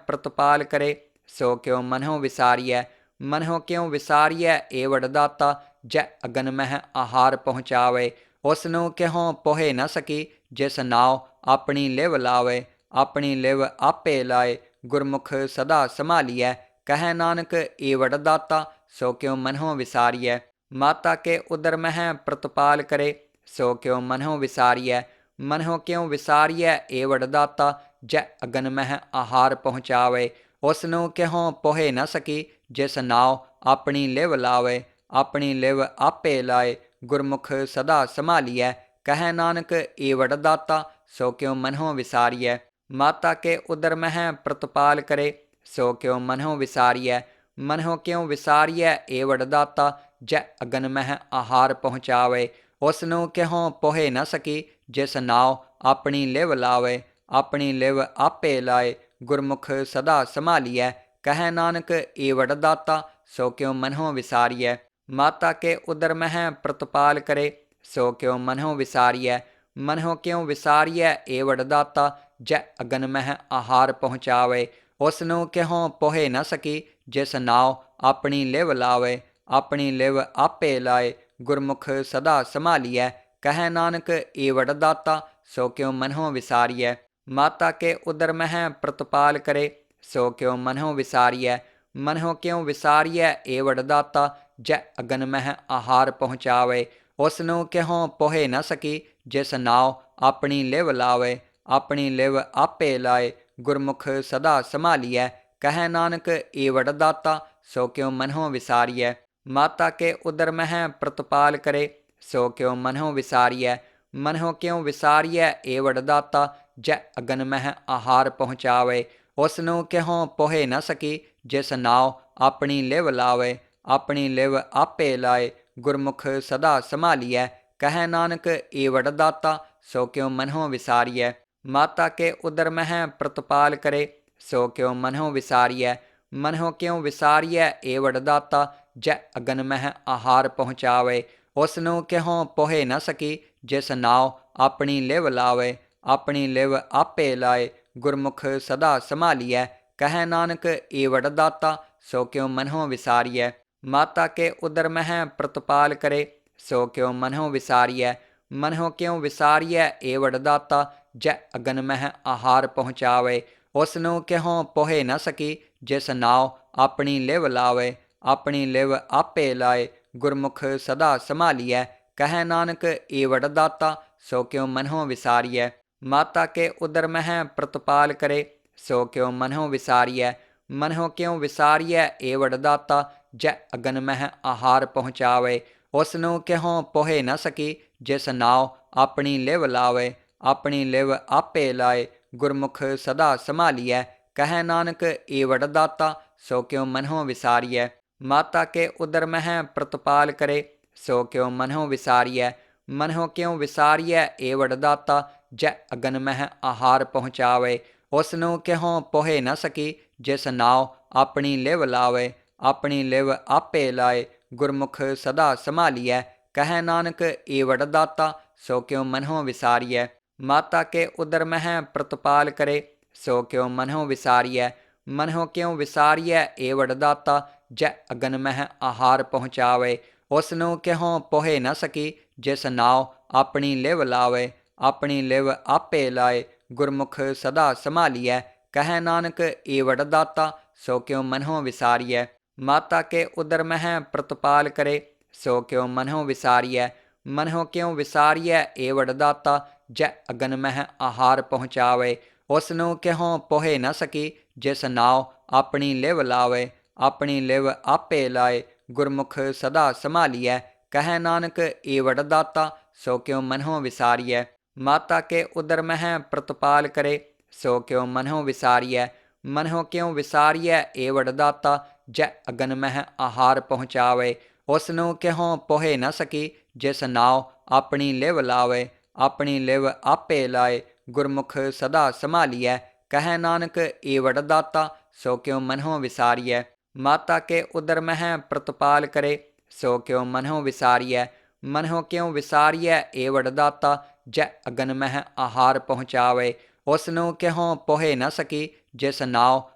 ਪ੍ਰਤਪਾਲ ਕਰੇ ਸੋ ਕਿਉ ਮਨਹੁ ਵਿਸਾਰੀਐ। ਮਨਹੁ ਕਿਉ ਵਿਸਾਰੀਐ ਏ ਵਡਦਾਤਾ ਜੈ ਅਗਨ ਮਹਿ ਆਹਾਰ ਪਹੁੰਚਾਵੇ। ਉਸ ਨੂੰ ਕਿਹੋ ਪੋਹੇ ਨ ਸਕੀ ਜਿਸ ਨਾਉ ਆਪਣੀ ਲਿਵ ਲਾਵੇ। ਆਪਣੀ ਲਿਵ ਆਪੇ ਲਾਏ ਗੁਰਮੁਖ ਸਦਾ ਸੰਭਾਲੀਐ। ਕਹੈ ਨਾਨਕ ਏ ਵਡਦਾਤਾ ਸੋ ਕਿਉ ਮਨਹੁ ਵਿਸਾਰੀਐ। ਮਾਤਾ ਕੇ ਉਦਰ ਮਹਿ ਪ੍ਰਤਪਾਲ ਕਰੇ ਸੋ ਕਿਉ ਮਨਹੁ ਵਿਸਾਰੀਐ। ਮਨਹੁ ਕਿਉ ਵਿਸਾਰੀਐ ਏ ਵਡਦਾਤਾ ਜੈ ਅਗਨ ਮਹਿ ਆਹਾਰ ਪਹੁੰਚਾਵੇ। ਉਸ ਨੂੰ ਕਿਹੋ ਪੋਹੇ ਨ ਸਕੀ ਜਿਸ ਨਾਉ ਆਪਣੀ ਲਿਵ ਲਾਵੇ। ਆਪਣੀ ਲਿਵ ਆਪੇ ਲਾਏ ਗੁਰਮੁਖ ਸਦਾ ਸੰਭਾਲੀਐ। ਕਹੈ ਨਾਨਕ ਏ ਵਡਦਾਤਾ ਸੋ ਕਿਉ ਮਨਹੁ ਵਿਸਾਰੀਐ। ਮਾਤਾ ਕੇ ਉਦਰ ਮਹਿ ਪ੍ਰਤਪਾਲ ਕਰੇ ਸੋ ਕਿਉ ਮਨਹੁ ਵਿਸਾਰੀਐ। ਮਨਹੁ ਕਿਉ ਵਿਸਾਰੀਐ ਏ ਵਡਦਾਤਾ ਜੈ ਅਗਨ ਮਹਿ ਆਹਾਰ ਪਹੁੰਚਾਵੇ। ਉਸ ਨੂੰ ਕਿਹੋ ਪੋਹੇ ਨ ਸਕੀ ਜਿਸ ਨਾਉ ਆਪਣੀ ਲਿਵ ਲਾਵੇ। ਆਪਣੀ ਲਿਵ ਆਪੇ ਲਾਏ ਗੁਰਮੁਖ ਸਦਾ ਸੰਭਾਲੀਐ। ਕਹੈ ਨਾਨਕ ਏ ਵਡਦਾਤਾ ਸੋ ਕਿਉ ਮਨਹੁ ਵਿਸਾਰੀਐ। ਮਾਤਾ ਕੇ ਉਦਰ ਮਹਿ ਪ੍ਰਤਪਾਲ ਕਰੇ ਸੋ ਕਿਉ ਮਨਹੁ ਵਿਸਾਰੀਐ। ਮਨਹੁ ਕਿਉ ਵਿਸਾਰੀਐ ਏ ਵਡਦਾਤਾ ਜੈ ਅਗਨ ਮਹਿ ਆਹਾਰ ਪਹੁੰਚਾਵੇ। ਉਸ ਨੂੰ ਕਿਹੋ ਪੋਹੇ ਨ ਸਕੀ ਜਿਸ ਨਾਉ ਆਪਣੀ ਲਿਵ ਲਾਵੇ। ਆਪਣੀ ਲਿਵ ਆਪੇ ਲਾਏ ਗੁਰਮੁਖ ਸਦਾ ਸੰਭਾਲੀਐ। ਕਹੈ ਨਾਨਕ ਏ ਵਡਦਾਤਾ ਸੋ ਕਿਉ ਮਨਹੁ ਵਿਸਾਰੀਐ। ਮਾਤਾ ਕੇ ਉਦਰ ਮਹਿ ਪ੍ਰਤਪਾਲ ਕਰੇ ਸੋ ਕਿਉ ਮਨਹੁ ਵਿਸਾਰੀਐ। ਮਨਹੁ ਕਿਉ ਵਿਸਾਰੀਐ ਏ ਵਡਦਾਤਾ ਜੈ ਅਗਨ ਮਹਿ ਆਹਾਰ ਪਹੁੰਚਾਵੇ। ਉਸ ਨੂੰ ਕਿਹੋ ਪੋਹੇ ਨ ਸਕੀ ਜਿਸ ਨਾਉ ਆਪਣੀ ਲਿਵ ਲਾਵੇ। ਆਪਣੀ ਲਿਵ ਆਪੇ ਲਾਏ ਗੁਰਮੁਖ ਸਦਾ ਸੰਭਾਲੀਐ। ਕਹੈ ਨਾਨਕ ਏ ਵਡਦਾਤਾ ਸੋ ਕਿਉ ਮਨਹੁ ਵਿਸਾਰੀਐ। ਮਾਤਾ ਕੇ ਉਦਰ ਮਹਿ ਪ੍ਰਤਪਾਲ ਕਰੇ ਸੋ ਕਿਉ ਮਨਹੁ ਵਿਸਾਰੀਐ। ਮਨਹੁ ਕਿਉ ਵਿਸਾਰੀਐ ਏ ਵਡਦਾਤਾ ਜੈ ਅਗਨ ਮਹਿ ਆਹਾਰ ਪਹੁੰਚਾਵੇ। ਉਸ ਨੂੰ ਕਿਹੋ ਪੋਹੇ ਨ ਸਕੀ ਜਿਸ ਨਾਉ ਆਪਣੀ ਲਿਵ ਲਾਵੇ। ਆਪਣੀ ਲਿਵ ਆਪੇ ਲਾਏ ਗੁਰਮੁਖ ਸਦਾ ਸੰਭਾਲੀਐ। ਕਹੈ ਨਾਨਕ ਏ ਵਡਦਾਤਾ ਸੋ ਕਿਉ ਮਨਹੁ ਵਿਸਾਰੀਐ। ਮਾਤਾ ਕੇ ਉਦਰ ਮਹਿ ਪ੍ਰਤਪਾਲ ਕਰੇ ਸੋ ਕਿਉ ਮਨਹੁ ਵਿਸਾਰੀਐ। ਮਨਹੁ ਕਿਉ ਵਿਸਾਰੀਐ ਏ ਵਡਦਾਤਾ ਜੈ ਅਗਨ ਮਹਿ ਆਹਾਰ ਪਹੁੰਚਾਵੇ। ਉਸ ਨੂੰ ਕਿਹੋ ਪੋਹੇ ਨ ਸਕੀ ਜਿਸ ਨਾਉ ਆਪਣੀ ਲਿਵ ਲਾਵੇ। ਆਪਣੀ ਲਿਵ ਆਪੇ ਲਾਏ ਗੁਰਮੁਖ ਸਦਾ ਸੰਭਾਲੀਐ। ਕਹੈ ਨਾਨਕ ਏ ਵਡਦਾਤਾ ਸੋ ਕਿਉ ਮਨਹੁ ਵਿਸਾਰੀਐ। ਮਾਤਾ ਕੇ ਉਦਰ ਮਹਿ ਪ੍ਰਤਪਾਲ ਕਰੇ ਸੋ ਕਿਉ ਮਨਹੁ ਵਿਸਾਰੀਐ। ਮਨਹੁ ਕਿਉ ਵਿਸਾਰੀਐ ਏ ਵਡਦਾਤਾ ਜੈ ਅਗਨ ਮਹਿ ਆਹਾਰ ਪਹੁੰਚਾਵੇ। ਉਸ ਨੂੰ ਕਿਹੋ ਪੋਹੇ ਨ ਸਕੀ ਜਿਸ ਨਾਉ ਆਪਣੀ ਲਿਵ ਲਾਵੇ। ਆਪਣੀ ਲਿਵ ਆਪੇ ਲਾਏ ਗੁਰਮੁਖ ਸਦਾ ਸੰਭਾਲੀਐ। ਕਹੈ ਨਾਨਕ ਏ ਵਡਦਾਤਾ ਸੋ ਕਿਉ ਮਨਹੁ ਵਿਸਾਰੀਐ। ਮਾਤਾ ਕੇ ਉਦਰ ਮਹਿ ਪ੍ਰਤਪਾਲ ਕਰੇ ਸੋ ਕਿਉ ਮਨਹੁ ਵਿਸਾਰੀਐ। ਮਨਹੁ ਕਿਉ ਵਿਸਾਰੀਐ ਏ ਵਡਦਾਤਾ ਜੈ ਅਗਨ ਮਹਿ ਆਹਾਰ ਪਹੁੰਚਾਵੇ। ਉਸ ਨੂੰ ਕਿਹੋ ਪੋਹੇ ਨ ਸਕੀ ਜਿਸ ਨਾਉ ਆਪਣੀ ਲਿਵ ਲਾਵੇ। ਆਪਣੀ ਲਿਵ ਆਪੇ ਲਾਏ ਗੁਰਮੁਖ ਸਦਾ ਸੰਭਾਲੀਐ। ਕਹੈ ਨਾਨਕ ਏ ਵਡਦਾਤਾ ਸੋ ਕਿਉ ਮਨਹੁ ਵਿਸਾਰੀਐ। ਮਾਤਾ ਕੇ ਉਦਰ ਮਹਿ ਪ੍ਰਤਪਾਲ ਕਰੇ ਸੋ ਕਿਉ ਮਨਹੁ ਵਿਸਾਰੀਐ। ਮਨਹੁ ਕਿਉ ਵਿਸਾਰੀਐ ਏ ਵਡਦਾਤਾ ਜੈ ਅਗਨ ਮਹਿ ਆਹਾਰ ਪਹੁੰਚਾਵੇ। ਉਸ ਨੂੰ ਕਿਹੋ ਪੋਹੇ ਨ ਸਕੀ ਜਿਸ ਨਾਉ ਆਪਣੀ ਲਿਵ ਲਾਵੇ। ਆਪਣੀ ਲਿਵ ਆਪੇ ਲਾਏ ਗੁਰਮੁਖ ਸਦਾ ਸੰਭਾਲੀਐ। ਕਹੈ ਨਾਨਕ ਏ ਵਡਦਾਤਾ ਸੋ ਕਿਉ ਮਨਹੁ ਵਿਸਾਰੀਐ। ਮਾਤਾ ਕੇ ਉਦਰ ਮਹਿ ਪ੍ਰਤਪਾਲ ਕਰੇ ਸੋ ਕਿਉ ਮਨਹੁ ਵਿਸਾਰੀਐ। ਮਨਹੁ ਕਿਉ ਵਿਸਾਰੀਐ ਏ ਵਡਦਾਤਾ ਜੈ ਅਗਨ ਮਹਿ ਆਹਾਰ ਪਹੁੰਚਾਵੇ। ਉਸ ਨੂੰ ਕਿਹੋ ਪੋਹੇ ਨ ਸਕੀ ਜਿਸ ਨਾਉ ਆਪਣੀ ਲਿਵ ਲਾਵੇ। ਆਪਣੀ ਲਿਵ ਆਪੇ ਲਾਏ ਗੁਰਮੁਖ ਸਦਾ ਸੰਭਾਲੀਐ। ਕਹੈ ਨਾਨਕ ਏ ਵਡਦਾਤਾ ਸੋ ਕਿਉ ਮਨਹੁ ਵਿਸਾਰੀਐ। ਮਾਤਾ ਕੇ ਉਦਰ ਮਹਿ ਪ੍ਰਤਪਾਲ ਕਰੇ ਸੋ ਕਿਉ ਮਨਹੁ ਵਿਸਾਰੀਐ। ਮਨਹੁ ਕਿਉ ਵਿਸਾਰੀਐ ਏ ਵਡਦਾਤਾ ਜੈ ਅਗਨ ਮਹਿ ਆਹਾਰ ਪਹੁੰਚਾਵੇ। ਉਸ ਨੂੰ ਕਿਹੋ ਪੋਹੇ ਨ ਸਕੀ ਜਿਸ ਨਾਉ ਆਪਣੀ ਲਿਵ ਲਾਵੇ। ਆਪਣੀ ਲਿਵ ਆਪੇ ਲਾਏ ਗੁਰਮੁਖ ਸਦਾ ਸੰਭਾਲੀਐ। ਕਹੈ ਨਾਨਕ ਏ ਵਡਦਾਤਾ ਸੋ ਕਿਉ ਮਨਹੁ ਵਿਸਾਰੀਐ। ਮਾਤਾ ਕੇ ਉਦਰ ਮਹਿ ਪ੍ਰਤਪਾਲ ਕਰੇ ਸੋ ਕਿਉ ਮਨਹੁ ਵਿਸਾਰੀਐ। ਮਨਹੁ ਕਿਉ ਵਿਸਾਰੀਐ ਏ ਵਡਦਾਤਾ ਜੈ ਅਗਨ ਮਹਿ ਆਹਾਰ ਪਹੁੰਚਾਵੇ। ਉਸ ਨੂੰ ਕਿਹੋ ਪੋਹੇ ਨ ਸਕੀ ਜਿਸ ਨਾਉ ਆਪਣੀ ਲਿਵ ਲਾਵੇ। ਆਪਣੀ ਲਿਵ ਆਪੇ ਲਾਏ ਗੁਰਮੁਖ ਸਦਾ ਸੰਭਾਲੀਐ। ਕਹੈ ਨਾਨਕ ਏ ਵਡਦਾਤਾ ਸੋ ਕਿਉ ਮਨਹੁ ਵਿਸਾਰੀਐ। ਮਾਤਾ ਕੇ ਉਦਰ ਮਹਿ ਪ੍ਰਤਪਾਲ ਕਰੇ ਸੋ ਕਿਉ ਮਨਹੁ ਵਿਸਾਰੀਐ। ਮਨਹੁ ਕਿਉ ਵਿਸਾਰੀਐ ਏ ਵਡਦਾਤਾ ਜੈ ਅਗਨ ਮਹਿ ਆਹਾਰ ਪਹੁੰਚਾਵੇ। ਉਸ ਨੂੰ ਕਿਹੋਂ ਪੋਹੇ ਨ ਸਕੀ, ਜਿਸ ਨਾਉ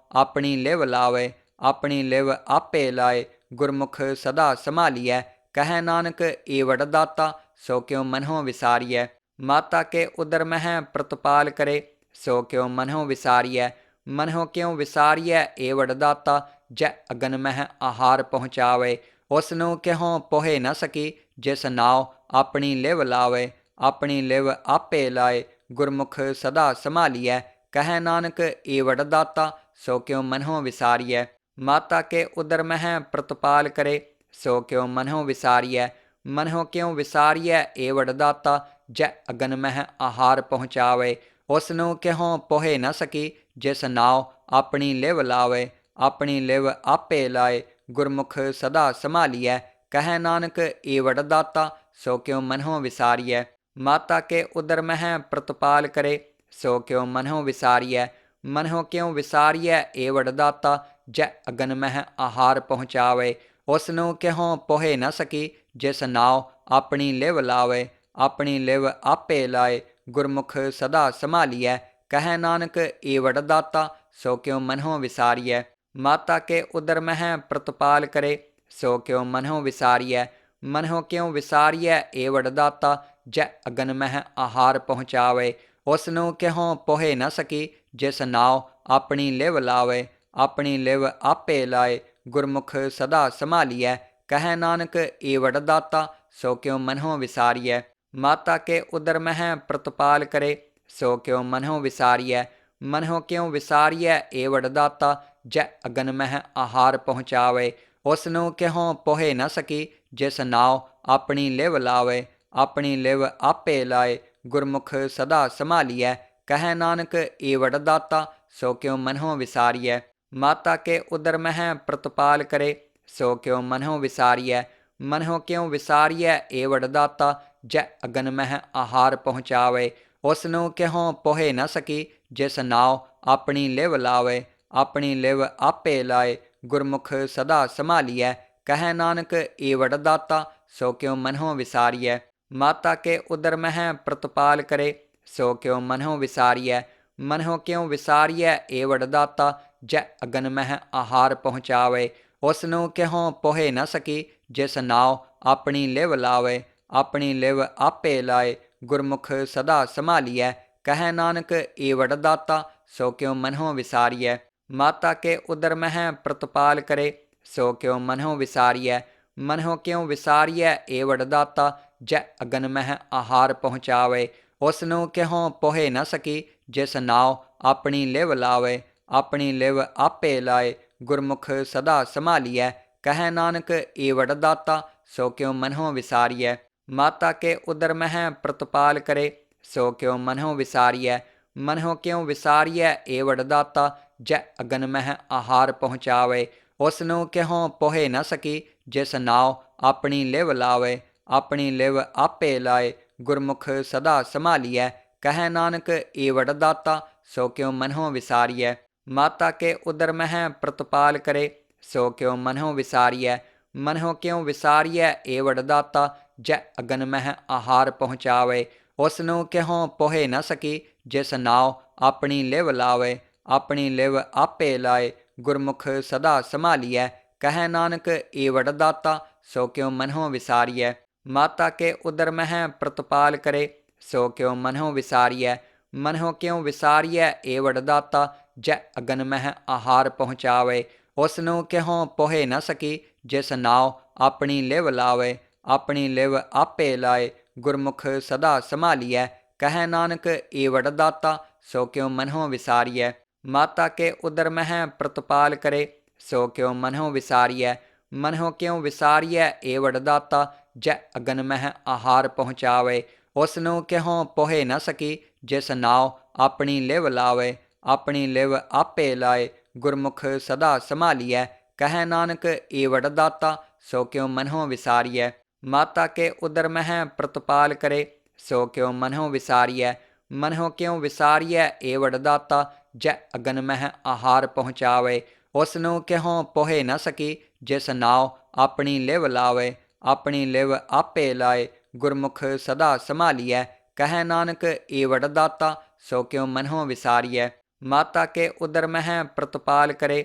ਆਪਣੀ ਲਿਵ ਲਾਵੇ। ਆਪਣੀ ਲਿਵ ਆਪੇ ਲਾਏ, ਗੁਰਮੁਖ ਸਦਾ ਸੰਭਾਲੀਐ। ਕਹੈ ਨਾਨਕ ਈਵੜ ਦਾਤਾ, ਸੋ ਕਿਉ ਮਨਹੁ ਵਿਸਾਰੀਐ। ਮਾਤਾ ਕੇ ਉਦਰ ਮਹਿ ਪ੍ਰਤਪਾਲ ਕਰੇ, ਸੋ ਕਿਉ ਮਨਹੁ ਵਿਸਾਰੀਐ। ਮਨਹੁ ਕਿਉ ਵਿਸਾਰੀਐ ਏਵੜ ਦਾਤਾ, ਜੈ ਅਗਨ ਮਹਿ ਆਹਾਰ ਪਹੁੰਚਾਵੇ। ਉਸ ਨੂੰ ਕਿਹੋਂ ਪੋਹੇ ਨ ਸਕੀ, ਜਿਸ ਨਾਉ ਆਪਣੀ ਲਿਵ ਲਾਵੇ। ਆਪਣੀ ਲਿਵ ਆਪੇ ਲਾਏ, ਗੁਰਮੁਖ ਸਦਾ ਸੰਭਾਲੀਐ। ਕਹੈ ਨਾਨਕ ਈਵੜ ਦਾਤਾ, ਸੋ ਕਿਉ ਮਨਹੁ ਵਿਸਾਰੀਐ। ਮਾਤਾ ਕੇ ਉਦਰ ਮਹਿ ਪ੍ਰਤਪਾਲ ਕਰੇ, ਸੋ ਕਿਉ ਮਨਹੁ ਵਿਸਾਰੀਐ। ਮਨਹੁ ਕਿਉ ਵਿਸਾਰੀਐ ਏਵੜ ਦਾਤਾ, ਜੈ ਅਗਨ ਮਹਿ ਆਹਾਰ ਪਹੁੰਚਾਵੇ। ਉਸ ਨੂੰ ਕਿਹੋਂ ਪੋਹੇ ਨ ਸਕੀ, ਜਿਸ ਨਾਉ ਆਪਣੀ ਲਿਵ ਲਾਵੇ। ਆਪਣੀ ਲਿਵ ਆਪੇ ਲਾਏ, ਗੁਰਮੁਖ ਸਦਾ ਸੰਭਾਲੀਐ। ਕਹੈ ਨਾਨਕ ਈਵੜ ਦਾਤਾ, ਸੋ ਕਿਉ ਮਨਹੁ ਵਿਸਾਰੀਐ। ਮਾਤਾ ਕੇ ਉਦਰ ਮਹਿ ਪ੍ਰਤਪਾਲ ਕਰੇ, ਸੋ ਕਿਉ ਮਨਹੁ ਵਿਸਾਰੀਐ। ਮਨਹੁ ਕਿਉ ਵਿਸਾਰੀਐ ਏਵੜ ਦਾਤਾ, ਜੈ ਅਗਨ ਮਹਿ ਆਹਾਰ ਪਹੁੰਚਾਵੇ। ਉਸ ਨੂੰ ਕਿਹੋਂ ਪੋਹੇ ਨ ਸਕੀ, ਜਿਸ ਨਾਉ ਆਪਣੀ ਲਿਵ ਲਾਵੇ। ਆਪਣੀ ਲਿਵ ਆਪੇ ਲਾਏ, ਗੁਰਮੁਖ ਸਦਾ ਸੰਭਾਲੀਐ। ਕਹੈ ਨਾਨਕ ਈਵੜ ਦਾਤਾ, ਸੋ ਕਿਉ ਮਨਹੁ ਵਿਸਾਰੀਐ। ਮਾਤਾ ਕੇ ਉਦਰ ਮਹਿ ਪ੍ਰਤਪਾਲ ਕਰੇ, ਸੋ ਕਿਉ ਮਨਹੁ ਵਿਸਾਰੀਐ। ਮਨਹੁ ਕਿਉ ਵਿਸਾਰੀਐ ਏਵੜ ਦਾਤਾ, ਜੈ ਅਗਨ ਮਹਿ ਆਹਾਰ ਪਹੁੰਚਾਵੇ। ਉਸ ਨੂੰ ਕਿਹੋਂ ਪੋਹੇ ਨ ਸਕੀ, ਜਿਸ ਨਾਉ ਆਪਣੀ ਲਿਵ ਲਾਵੇ। ਆਪਣੀ ਲਿਵ ਆਪੇ ਲਾਏ, ਗੁਰਮੁਖ ਸਦਾ ਸੰਭਾਲੀਐ। ਕਹੈ ਨਾਨਕ ਈਵੜ ਦਾਤਾ, ਸੋ ਕਿਉ ਮਨਹੁ ਵਿਸਾਰੀਐ। ਮਾਤਾ ਕੇ ਉਦਰ ਮਹਿ ਪ੍ਰਤਪਾਲ ਕਰੇ, ਸੋ ਕਿਉ ਮਨਹੁ ਵਿਸਾਰੀਐ। ਮਨਹੁ ਕਿਉ ਵਿਸਾਰੀਐ ਏਵੜ ਦਾਤਾ, ਜੈ ਅਗਨ ਮਹਿ ਆਹਾਰ ਪਹੁੰਚਾਵੇ। ਉਸ ਨੂੰ ਕਿਹੋਂ ਪੋਹੇ ਨ ਸਕੀ, ਜਿਸ ਨਾਉ ਆਪਣੀ ਲਿਵ ਲਾਵੇ। ਆਪਣੀ ਲਿਵ ਆਪੇ ਲਾਏ, ਗੁਰਮੁਖ ਸਦਾ ਸੰਭਾਲੀਐ। ਕਹੈ ਨਾਨਕ ਈਵੜ ਦਾਤਾ, ਸੋ ਕਿਉ ਮਨਹੁ ਵਿਸਾਰੀਐ। ਮਾਤਾ ਕੇ ਉਦਰ ਮਹਿ ਪ੍ਰਤਪਾਲ ਕਰੇ, ਸੋ ਕਿਉ ਮਨਹੁ ਵਿਸਾਰੀਐ। ਮਨਹੁ ਕਿਉ ਵਿਸਾਰੀਐ ਏਵੜ ਦਾਤਾ, ਜੈ ਅਗਨ ਮਹਿ ਆਹਾਰ ਪਹੁੰਚਾਵੇ। ਉਸ ਨੂੰ ਕਿਹੋਂ ਪੋਹੇ ਨ ਸਕੀ, ਜਿਸ ਨਾਉ ਆਪਣੀ ਲਿਵ ਲਾਵੇ। ਆਪਣੀ ਲਿਵ ਆਪੇ ਲਾਏ, ਗੁਰਮੁਖ ਸਦਾ ਸੰਭਾਲੀਐ। ਕਹੈ ਨਾਨਕ ਈਵੜ ਦਾਤਾ, ਸੋ ਕਿਉ ਮਨਹੁ ਵਿਸਾਰੀਐ। ਮਾਤਾ ਕੇ ਉਦਰ ਮਹਿ ਪ੍ਰਤਪਾਲ ਕਰੇ, ਸੋ ਕਿਉ ਮਨਹੁ ਵਿਸਾਰੀਐ। ਮਨਹੁ ਕਿਉ ਵਿਸਾਰੀਐ ਏਵੜ ਦਾਤਾ, ਜੈ ਅਗਨ ਮਹਿ ਆਹਾਰ ਪਹੁੰਚਾਵੇ। ਉਸ ਨੂੰ ਕਿਹੋਂ ਪੋਹੇ ਨ ਸਕੀ, ਜਿਸ ਨਾਉ ਆਪਣੀ ਲਿਵ ਲਾਵੇ। ਆਪਣੀ ਲਿਵ ਆਪੇ ਲਾਏ, ਗੁਰਮੁਖ ਸਦਾ ਸੰਭਾਲੀਐ। ਕਹੈ ਨਾਨਕ ਈਵੜ ਦਾਤਾ, ਸੋ ਕਿਉ ਮਨਹੁ ਵਿਸਾਰੀਐ। ਮਾਤਾ ਕੇ ਉਦਰ ਮਹਿ ਪ੍ਰਤਪਾਲ ਕਰੇ, ਸੋ ਕਿਉ ਮਨਹੁ ਵਿਸਾਰੀਐ। ਮਨਹੁ ਕਿਉ ਵਿਸਾਰੀਐ ਏਵੜ ਦਾਤਾ, ਜੈ ਅਗਨ ਮਹਿ ਆਹਾਰ ਪਹੁੰਚਾਵੇ। ਉਸ ਨੂੰ ਕਿਹੋਂ ਪੋਹੇ ਨ ਸਕੀ, ਜਿਸ ਨਾਉ ਆਪਣੀ ਲਿਵ ਲਾਵੇ। ਆਪਣੀ ਲਿਵ ਆਪੇ ਲਾਏ, ਗੁਰਮੁਖ ਸਦਾ ਸੰਭਾਲੀਐ। ਕਹੈ ਨਾਨਕ ਈਵੜ ਦਾਤਾ, ਸੋ ਕਿਉ ਮਨਹੁ ਵਿਸਾਰੀਐ। ਮਾਤਾ ਕੇ ਉਦਰ ਮਹਿ ਪ੍ਰਤਪਾਲ ਕਰੇ, ਸੋ ਕਿਉ ਮਨਹੁ ਵਿਸਾਰੀਐ। ਮਨਹੁ ਕਿਉ ਵਿਸਾਰੀਐ ਏਵੜ ਦਾਤਾ, ਜੈ ਅਗਨ ਮਹਿ ਆਹਾਰ ਪਹੁੰਚਾਵੇ। ਉਸ ਨੂੰ ਕਿਹੋਂ ਪੋਹੇ ਨ ਸਕੀ, ਜਿਸ ਨਾਉ ਆਪਣੀ ਲਿਵ ਲਾਵੇ। ਆਪਣੀ ਲਿਵ ਆਪੇ ਲਾਏ, ਗੁਰਮੁਖ ਸਦਾ ਸੰਭਾਲੀਐ। ਕਹੈ ਨਾਨਕ ਈਵੜ ਦਾਤਾ, ਸੋ ਕਿਉ ਮਨਹੁ ਵਿਸਾਰੀਐ। ਮਾਤਾ ਕੇ ਉਦਰ ਮਹਿ ਪ੍ਰਤਪਾਲ ਕਰੇ, ਸੋ ਕਿਉ ਮਨਹੁ ਵਿਸਾਰੀਐ। ਮਨਹੁ ਕਿਉ ਵਿਸਾਰੀਐ ਏਵੜ ਦਾਤਾ, ਜੈ ਅਗਨ ਮਹਿ ਆਹਾਰ ਪਹੁੰਚਾਵੇ। ਉਸ ਨੂੰ ਕਿਹੋਂ ਪੋਹੇ ਨ ਸਕੀ, ਜਿਸ ਨਾਉ ਆਪਣੀ ਲਿਵ ਲਾਵੇ। ਆਪਣੀ ਲਿਵ ਆਪੇ ਲਾਏ, ਗੁਰਮੁਖ ਸਦਾ ਸੰਭਾਲੀਐ। ਕਹੈ ਨਾਨਕ ਈਵੜ ਦਾਤਾ, ਸੋ ਕਿਉ ਮਨਹੁ ਵਿਸਾਰੀਐ। ਮਾਤਾ ਕੇ ਉਦਰ ਮਹਿ ਪ੍ਰਤਪਾਲ ਕਰੇ, ਸੋ ਕਿਉ ਮਨਹੁ ਵਿਸਾਰੀਐ। ਮਨਹੁ ਕਿਉ ਵਿਸਾਰੀਐ ਏਵੜ ਦਾਤਾ, ਜੈ ਅਗਨ ਮਹਿ ਆਹਾਰ ਪਹੁੰਚਾਵੇ। ਉਸ ਨੂੰ ਕਿਹੋਂ ਪੋਹੇ ਨ ਸਕੀ, ਜਿਸ ਨਾਉ ਆਪਣੀ ਲਿਵ ਲਾਵੇ। ਆਪਣੀ ਲਿਵ ਆਪੇ ਲਾਏ, ਗੁਰਮੁਖ ਸਦਾ ਸੰਭਾਲੀਐ। ਕਹੈ ਨਾਨਕ ਈਵੜ ਦਾਤਾ, ਸੋ ਕਿਉ ਮਨਹੁ ਵਿਸਾਰੀਐ। ਮਾਤਾ ਕੇ ਉਦਰ ਮਹਿ ਪ੍ਰਤਪਾਲ ਕਰੇ, ਸੋ ਕਿਉ ਮਨਹੁ ਵਿਸਾਰੀਐ। ਮਨਹੁ ਕਿਉ ਵਿਸਾਰੀਐ ਏਵੜ ਦਾਤਾ, ਜੈ ਅਗਨ ਮਹਿ ਆਹਾਰ ਪਹੁੰਚਾਵੇ। ਉਸ ਨੂੰ ਕਿਹੋਂ ਪੋਹੇ ਨ ਸਕੀ, ਜਿਸ ਨਾਉ ਆਪਣੀ ਲਿਵ ਲਾਵੇ। ਆਪਣੀ ਲਿਵ ਆਪੇ ਲਾਏ, ਗੁਰਮੁਖ ਸਦਾ ਸੰਭਾਲੀਐ। ਕਹੈ ਨਾਨਕ ਈਵੜ ਦਾਤਾ, ਸੋ ਕਿਉ ਮਨਹੁ ਵਿਸਾਰੀਐ। ਮਾਤਾ ਕੇ ਉਦਰ ਮਹਿ ਪ੍ਰਤਪਾਲ ਕਰੇ, ਸੋ ਕਿਉ ਮਨਹੁ ਵਿਸਾਰੀਐ। ਮਨਹੁ ਕਿਉ ਵਿਸਾਰੀਐ ਏਵੜ ਦਾਤਾ, ਜੈ ਅਗਨ ਮਹਿ ਆਹਾਰ ਪਹੁੰਚਾਵੇ। ਉਸ ਨੂੰ ਕਿਹੋਂ ਪੋਹੇ ਨ ਸਕੀ, ਜਿਸ ਨਾਉ ਆਪਣੀ ਲਿਵ ਲਾਵੇ। ਆਪਣੀ ਲਿਵ ਆਪੇ ਲਾਏ, ਗੁਰਮੁਖ ਸਦਾ ਸੰਭਾਲੀਐ। ਕਹੈ ਨਾਨਕ ਏ ਵਡਦਾਤਾ ਸੋ ਕਿਉ ਮਨਹੁ ਵਿਸਾਰੀਐ। ਮਾਤਾ ਕੇ ਉਦਰ ਮਹਿ ਪ੍ਰਤਪਾਲ ਕਰੇ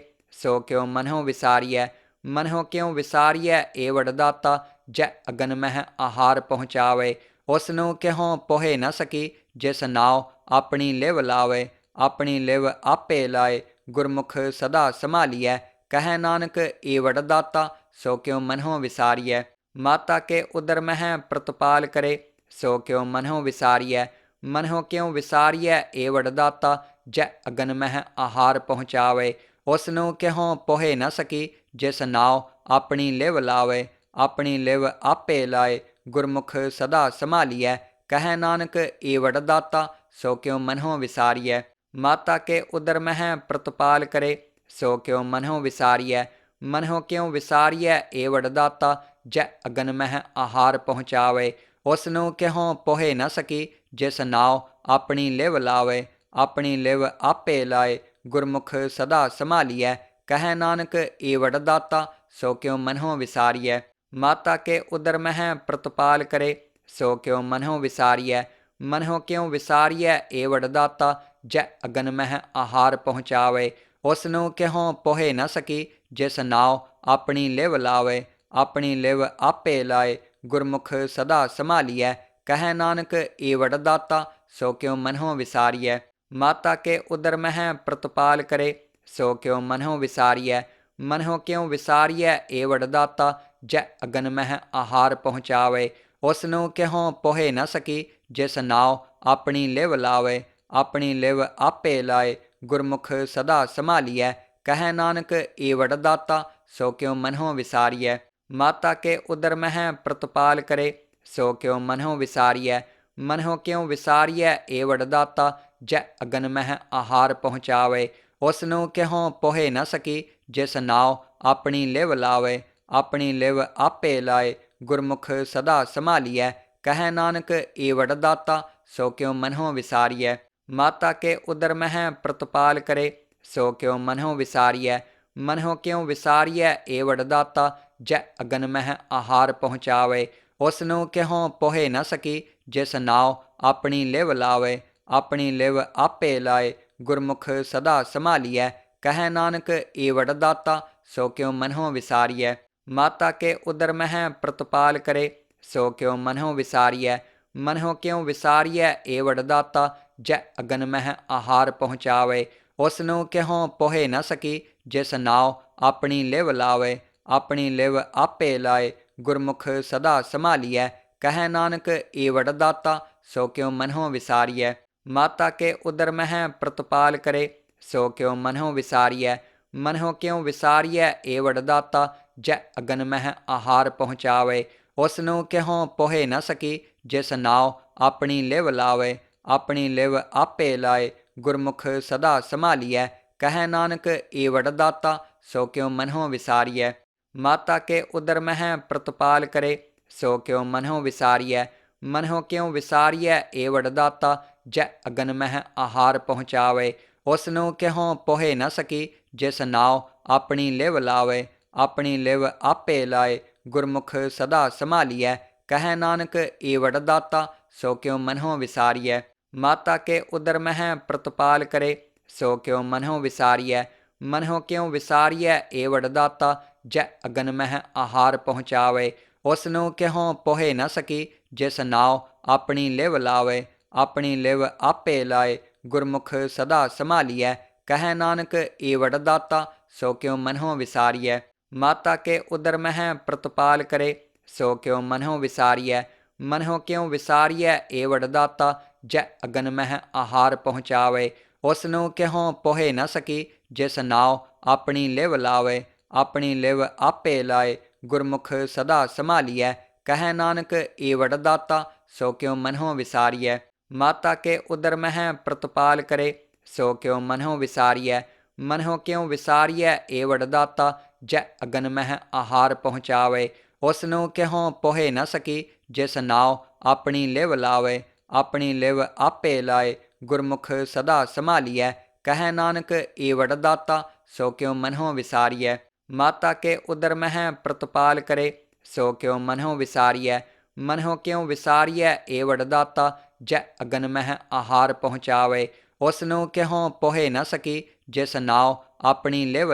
ਸੋ ਕਿਉ ਮਨਹੁ ਵਿਸਾਰੀਐ। ਮਨਹੁ ਕਿਉ ਵਿਸਾਰੀਐ ਏ ਵਡਦਾਤਾ ਜੈ ਅਗਨ ਮਹਿ ਆਹਾਰ ਪਹੁੰਚਾਵੇ। ਉਸ ਨੂੰ ਕਿਹੋ ਪੋਹੇ ਨ ਸਕੀ ਜਿਸ ਨਾਉ ਆਪਣੀ ਲਿਵ ਲਾਵੇ। ਆਪਣੀ ਲਿਵ ਆਪੇ ਲਾਏ ਗੁਰਮੁਖ ਸਦਾ ਸੰਭਾਲੀਐ। ਕਹੈ ਨਾਨਕ ਏ ਵਡਦਾਤਾ ਸੋ ਕਿਉ ਮਨਹੁ ਵਿਸਾਰੀਐ। ਮਾਤਾ ਕੇ ਉਦਰ ਮਹਿ ਪ੍ਰਤਪਾਲ ਕਰੇ ਸੋ ਕਿਉ ਮਨਹੁ ਵਿਸਾਰੀਐ। ਮਨਹੁ ਕਿਉ ਵਿਸਾਰੀਐ ਏ ਵਡਦਾਤਾ ਜੈ ਅਗਨ ਮਹਿ ਆਹਾਰ ਪਹੁੰਚਾਵੇ। ਉਸ ਨੂੰ ਕਿਹੋ ਪੋਹੇ ਨ ਸਕੀ ਜਿਸ ਨਾਉ ਆਪਣੀ ਲਿਵ ਲਾਵੇ। ਆਪਣੀ ਲਿਵ ਆਪੇ ਲਾਏ ਗੁਰਮੁਖ ਸਦਾ ਸੰਭਾਲੀਐ। ਕਹੈ ਨਾਨਕ ਏ ਵਡਦਾਤਾ ਸੋ ਕਿਉ ਮਨਹੁ ਵਿਸਾਰੀਐ। ਮਾਤਾ ਕੇ ਉਦਰ ਮਹਿ ਪ੍ਰਤਪਾਲ ਕਰੇ ਸੋ ਕਿਉ ਮਨਹੁ ਵਿਸਾਰੀਐ। ਮਨਹੁ ਕਿਉ ਵਿਸਾਰੀਐ ਏ ਵਡਦਾਤਾ ਜੈ ਅਗਨ ਮਹਿ ਆਹਾਰ ਪਹੁੰਚਾਵੇ। ਉਸ ਨੂੰ ਕਿਹੋ ਪੋਹੇ ਨ ਸਕੀ ਜਿਸ ਨਾਉ ਆਪਣੀ ਲਿਵ ਲਾਵੇ। ਆਪਣੀ ਲਿਵ ਆਪੇ ਲਾਏ ਗੁਰਮੁਖ ਸਦਾ ਸੰਭਾਲੀਐ। ਕਹੈ ਨਾਨਕ ਏ ਵਡਦਾਤਾ ਸੋ ਕਿਉ ਮਨਹੁ ਵਿਸਾਰੀਐ। ਮਾਤਾ ਕੇ ਉਦਰ ਮਹਿ ਪ੍ਰਤਪਾਲ ਕਰੇ ਸੋ ਕਿਉ ਮਨਹੁ ਵਿਸਾਰੀਐ। ਮਨਹੁ ਕਿਉ ਵਿਸਾਰੀਐ ਏ ਵਡਦਾਤਾ ਜੈ ਅਗਨ ਮਹਿ ਆਹਾਰ ਪਹੁੰਚਾਵੇ। ਉਸ ਨੂੰ ਕਿਹੋ ਪੋਹੇ ਨ ਸਕੀ ਜਿਸ ਨਾਉ ਆਪਣੀ ਲਿਵ ਲਾਵੇ। ਆਪਣੀ ਲਿਵ ਆਪੇ ਲਾਏ ਗੁਰਮੁਖ ਸਦਾ ਸੰਭਾਲੀਐ। ਕਹੈ ਨਾਨਕ ਏ ਵਡਦਾਤਾ ਸੋ ਕਿਉ ਮਨਹੁ ਵਿਸਾਰੀਐ। ਮਾਤਾ ਕੇ ਉਦਰ ਮਹਿ ਪ੍ਰਤਪਾਲ ਕਰੇ ਸੋ ਕਿਉ ਮਨਹੁ ਵਿਸਾਰੀਐ। ਮਨਹੁ ਕਿਉ ਵਿਸਾਰੀਐ ਏ ਵਡਦਾਤਾ ਜੈ ਅਗਨ ਮਹਿ ਆਹਾਰ ਪਹੁੰਚਾਵੇ। ਉਸ ਨੂੰ ਕਿਹੋ ਪੋਹੇ ਨ ਸਕੀ ਜਿਸ ਨਾਉ ਆਪਣੀ ਲਿਵ ਲਾਵੇ। ਆਪਣੀ ਲਿਵ ਆਪੇ ਲਾਏ ਗੁਰਮੁਖ ਸਦਾ ਸੰਭਾਲੀਐ। ਕਹੈ ਨਾਨਕ ਏ ਵਡਦਾਤਾ ਸੋ ਕਿਉ ਮਨਹੁ ਵਿਸਾਰੀਐ। ਮਾਤਾ ਕੇ ਉਦਰ ਮਹਿ ਪ੍ਰਤਪਾਲ ਕਰੇ ਸੋ ਕਿਉ ਮਨਹੁ ਵਿਸਾਰੀਐ। ਮਨਹੁ ਕਿਉ ਵਿਸਾਰੀਐ ਏ ਵਡਦਾਤਾ ਜੈ ਅਗਨ ਮਹਿ ਆਹਾਰ ਪਹੁੰਚਾਵੇ। ਉਸ ਨੂੰ ਕਿਹੋ ਪੋਹੇ ਨ ਸਕੀ ਜਿਸ ਨਾਉ ਆਪਣੀ ਲਿਵ ਲਾਵੇ। ਆਪਣੀ ਲਿਵ ਆਪੇ ਲਾਏ ਗੁਰਮੁਖ ਸਦਾ ਸੰਭਾਲੀਐ। ਕਹੈ ਨਾਨਕ ਏ ਵਡਦਾਤਾ ਸੋ ਕਿਉ ਮਨਹੁ ਵਿਸਾਰੀਐ। ਮਾਤਾ ਕੇ ਉਦਰ ਮਹਿ ਪ੍ਰਤਪਾਲ ਕਰੇ ਸੋ ਕਿਉ ਮਨਹੁ ਵਿਸਾਰੀਐ। ਮਨਹੁ ਕਿਉ ਵਿਸਾਰੀਐ ਏ ਵਡਦਾਤਾ ਜੈ ਅਗਨ ਮਹਿ ਆਹਾਰ ਪਹੁੰਚਾਵੇ। ਉਸ ਨੂੰ ਕਿਹੋ ਪੋਹੇ ਨ ਸਕੀ ਜਿਸ ਨਾਉ ਆਪਣੀ ਲਿਵ ਲਾਵੇ। ਆਪਣੀ ਲਿਵ ਆਪੇ ਲਾਏ ਗੁਰਮੁਖ ਸਦਾ ਸੰਭਾਲੀਐ। ਕਹੈ ਨਾਨਕ ਏ ਵਡਦਾਤਾ ਸੋ ਕਿਉ ਮਨਹੁ ਵਿਸਾਰੀਐ। ਮਾਤਾ ਕੇ ਉਦਰ ਮਹਿ ਪ੍ਰਤਪਾਲ ਕਰੇ ਸੋ ਕਿਉ ਮਨਹੁ ਵਿਸਾਰੀਐ। ਮਨਹੁ ਕਿਉ ਵਿਸਾਰੀਐ ਏ ਵਡਦਾਤਾ ਜੈ ਅਗਨ ਮਹਿ ਆਹਾਰ ਪਹੁੰਚਾਵੇ। ਉਸ ਨੂੰ ਕਿਹੋ ਪੋਹੇ ਨ ਸਕੀ ਜਿਸ ਨਾਉ ਆਪਣੀ ਲਿਵ ਲਾਵੇ। ਆਪਣੀ ਲਿਵ ਆਪੇ ਲਾਏ ਗੁਰਮੁਖ ਸਦਾ ਸੰਭਾਲੀਐ। ਕਹੈ ਨਾਨਕ ਏ ਵਡਦਾਤਾ ਸੋ ਕਿਉ ਮਨਹੁ ਵਿਸਾਰੀਐ। ਮਾਤਾ ਕੇ ਉਦਰ ਮਹਿ ਪ੍ਰਤਪਾਲ ਕਰੇ ਸੋ ਕਿਉ ਮਨਹੁ ਵਿਸਾਰੀਐ। ਮਨਹੁ ਕਿਉ ਵਿਸਾਰੀਐ ਏ ਵਡਦਾਤਾ ਜੈ ਅਗਨ ਮਹਿ ਆਹਾਰ ਪਹੁੰਚਾਵੇ। ਉਸ ਨੂੰ ਕਿਹੋ ਪੋਹੇ ਨ ਸਕੀ ਜਿਸ ਨਾਉ ਆਪਣੀ ਲਿਵ ਲਾਵੇ। ਆਪਣੀ ਲਿਵ ਆਪੇ ਲਾਏ ਗੁਰਮੁਖ ਸਦਾ ਸੰਭਾਲੀਐ। ਕਹੈ ਨਾਨਕ ਏ ਵਡਦਾਤਾ ਸੋ ਕਿਉ ਮਨਹੁ ਵਿਸਾਰੀਐ। ਮਾਤਾ ਕੇ ਉਦਰ ਮਹਿ ਪ੍ਰਤਪਾਲ ਕਰੇ ਸੋ ਕਿਉ ਮਨਹੁ ਵਿਸਾਰੀਐ। ਮਨਹੁ ਕਿਉ ਵਿਸਾਰੀਐ ਏ ਵਡਦਾਤਾ ਜੈ ਅਗਨ ਮਹਿ ਆਹਾਰ ਪਹੁੰਚਾਵੇ। ਉਸ ਨੂੰ ਕਿਹੋ ਪੋਹੇ ਨ ਸਕੀ ਜਿਸ ਨਾਉ ਆਪਣੀ ਲਿਵ ਲਾਵੇ। ਆਪਣੀ ਲਿਵ ਆਪੇ ਲਾਏ ਗੁਰਮੁਖ ਸਦਾ ਸੰਭਾਲੀਐ। ਕਹੈ ਨਾਨਕ ਏ ਵਡਦਾਤਾ ਸੋ ਕਿਉ ਮਨਹੁ ਵਿਸਾਰੀਐ। ਮਾਤਾ ਕੇ ਉਦਰ ਮਹਿ ਪ੍ਰਤਪਾਲ ਕਰੇ ਸੋ ਕਿਉ ਮਨਹੁ ਵਿਸਾਰੀਐ। ਮਨਹੁ ਕਿਉ ਵਿਸਾਰੀਐ ਏ ਵਡਦਾਤਾ ਜੈ ਅਗਨ ਮਹਿ ਆਹਾਰ ਪਹੁੰਚਾਵੇ। ਉਸ ਨੂੰ ਕਿਹੋ ਪੋਹੇ ਨ ਸਕੀ ਜਿਸ ਨਾਉ ਆਪਣੀ ਲਿਵ ਲਾਵੇ। ਆਪਣੀ ਲਿਵ ਆਪੇ ਲਾਏ ਗੁਰਮੁਖ ਸਦਾ ਸੰਭਾਲੀਐ। ਕਹੈ ਨਾਨਕ ਏ ਵਡਦਾਤਾ ਸੋ ਕਿਉ ਮਨਹੁ ਵਿਸਾਰੀਐ। ਮਾਤਾ ਕੇ ਉਦਰ ਮਹਿ ਪ੍ਰਤਪਾਲ ਕਰੇ ਸੋ ਕਿਉ ਮਨਹੁ ਵਿਸਾਰੀਐ। ਮਨਹੁ ਕਿਉ ਵਿਸਾਰੀਐ ਏ ਵਡਦਾਤਾ ਜੈ ਅਗਨ ਮਹਿ ਆਹਾਰ ਪਹੁੰਚਾਵੇ। ਉਸ ਨੂੰ ਕਿਹੋ ਪੋਹੇ ਨ ਸਕੀ ਜਿਸ ਨਾਉ ਆਪਣੀ ਲਿਵ ਲਾਵੇ। ਆਪਣੀ ਲਿਵ ਆਪੇ ਲਾਏ ਗੁਰਮੁਖ ਸਦਾ ਸੰਭਾਲੀਐ। ਕਹੈ ਨਾਨਕ ਏ ਵਡਦਾਤਾ ਸੋ ਕਿਉ ਮਨਹੁ ਵਿਸਾਰੀਐ। ਮਾਤਾ ਕੇ ਉਦਰ ਮਹਿ ਪ੍ਰਤਪਾਲ ਕਰੇ ਸੋ ਕਿਉ ਮਨਹੁ ਵਿਸਾਰੀਐ। ਮਨਹੁ ਕਿਉ ਵਿਸਾਰੀਐ ਏ ਵਡਦਾਤਾ ਜੈ ਅਗਨ ਮਹਿ ਆਹਾਰ ਪਹੁੰਚਾਵੇ। ਉਸ ਨੂੰ ਕਿਹੋ ਪੋਹੇ ਨ ਸਕੀ ਜਿਸ ਨਾਉ ਆਪਣੀ ਲਿਵ ਲਾਵੇ। ਆਪਣੀ ਲਿਵ ਆਪੇ ਲਾਏ ਗੁਰਮੁਖ ਸਦਾ ਸੰਭਾਲੀਐ। ਕਹੈ ਨਾਨਕ ਏ ਵਡਦਾਤਾ ਸੋ ਕਿਉ ਮਨਹੁ ਵਿਸਾਰੀਐ। ਮਾਤਾ ਕੇ ਉਦਰ ਮਹਿ ਪ੍ਰਤਪਾਲ ਕਰੇ ਸੋ ਕਿਉ ਮਨਹੁ ਵਿਸਾਰੀਐ। ਮਨਹੁ ਕਿਉ ਵਿਸਾਰੀਐ ਏ ਵਡਦਾਤਾ ਜੈ ਅਗਨ ਮਹਿ ਆਹਾਰ ਪਹੁੰਚਾਵੇ। ਉਸ ਨੂੰ ਕਿਹੋਂ ਪੋਹੇ ਨਾ ਸਕੀ, ਜਿਸ ਨਾਉ ਆਪਣੀ ਲਿਵ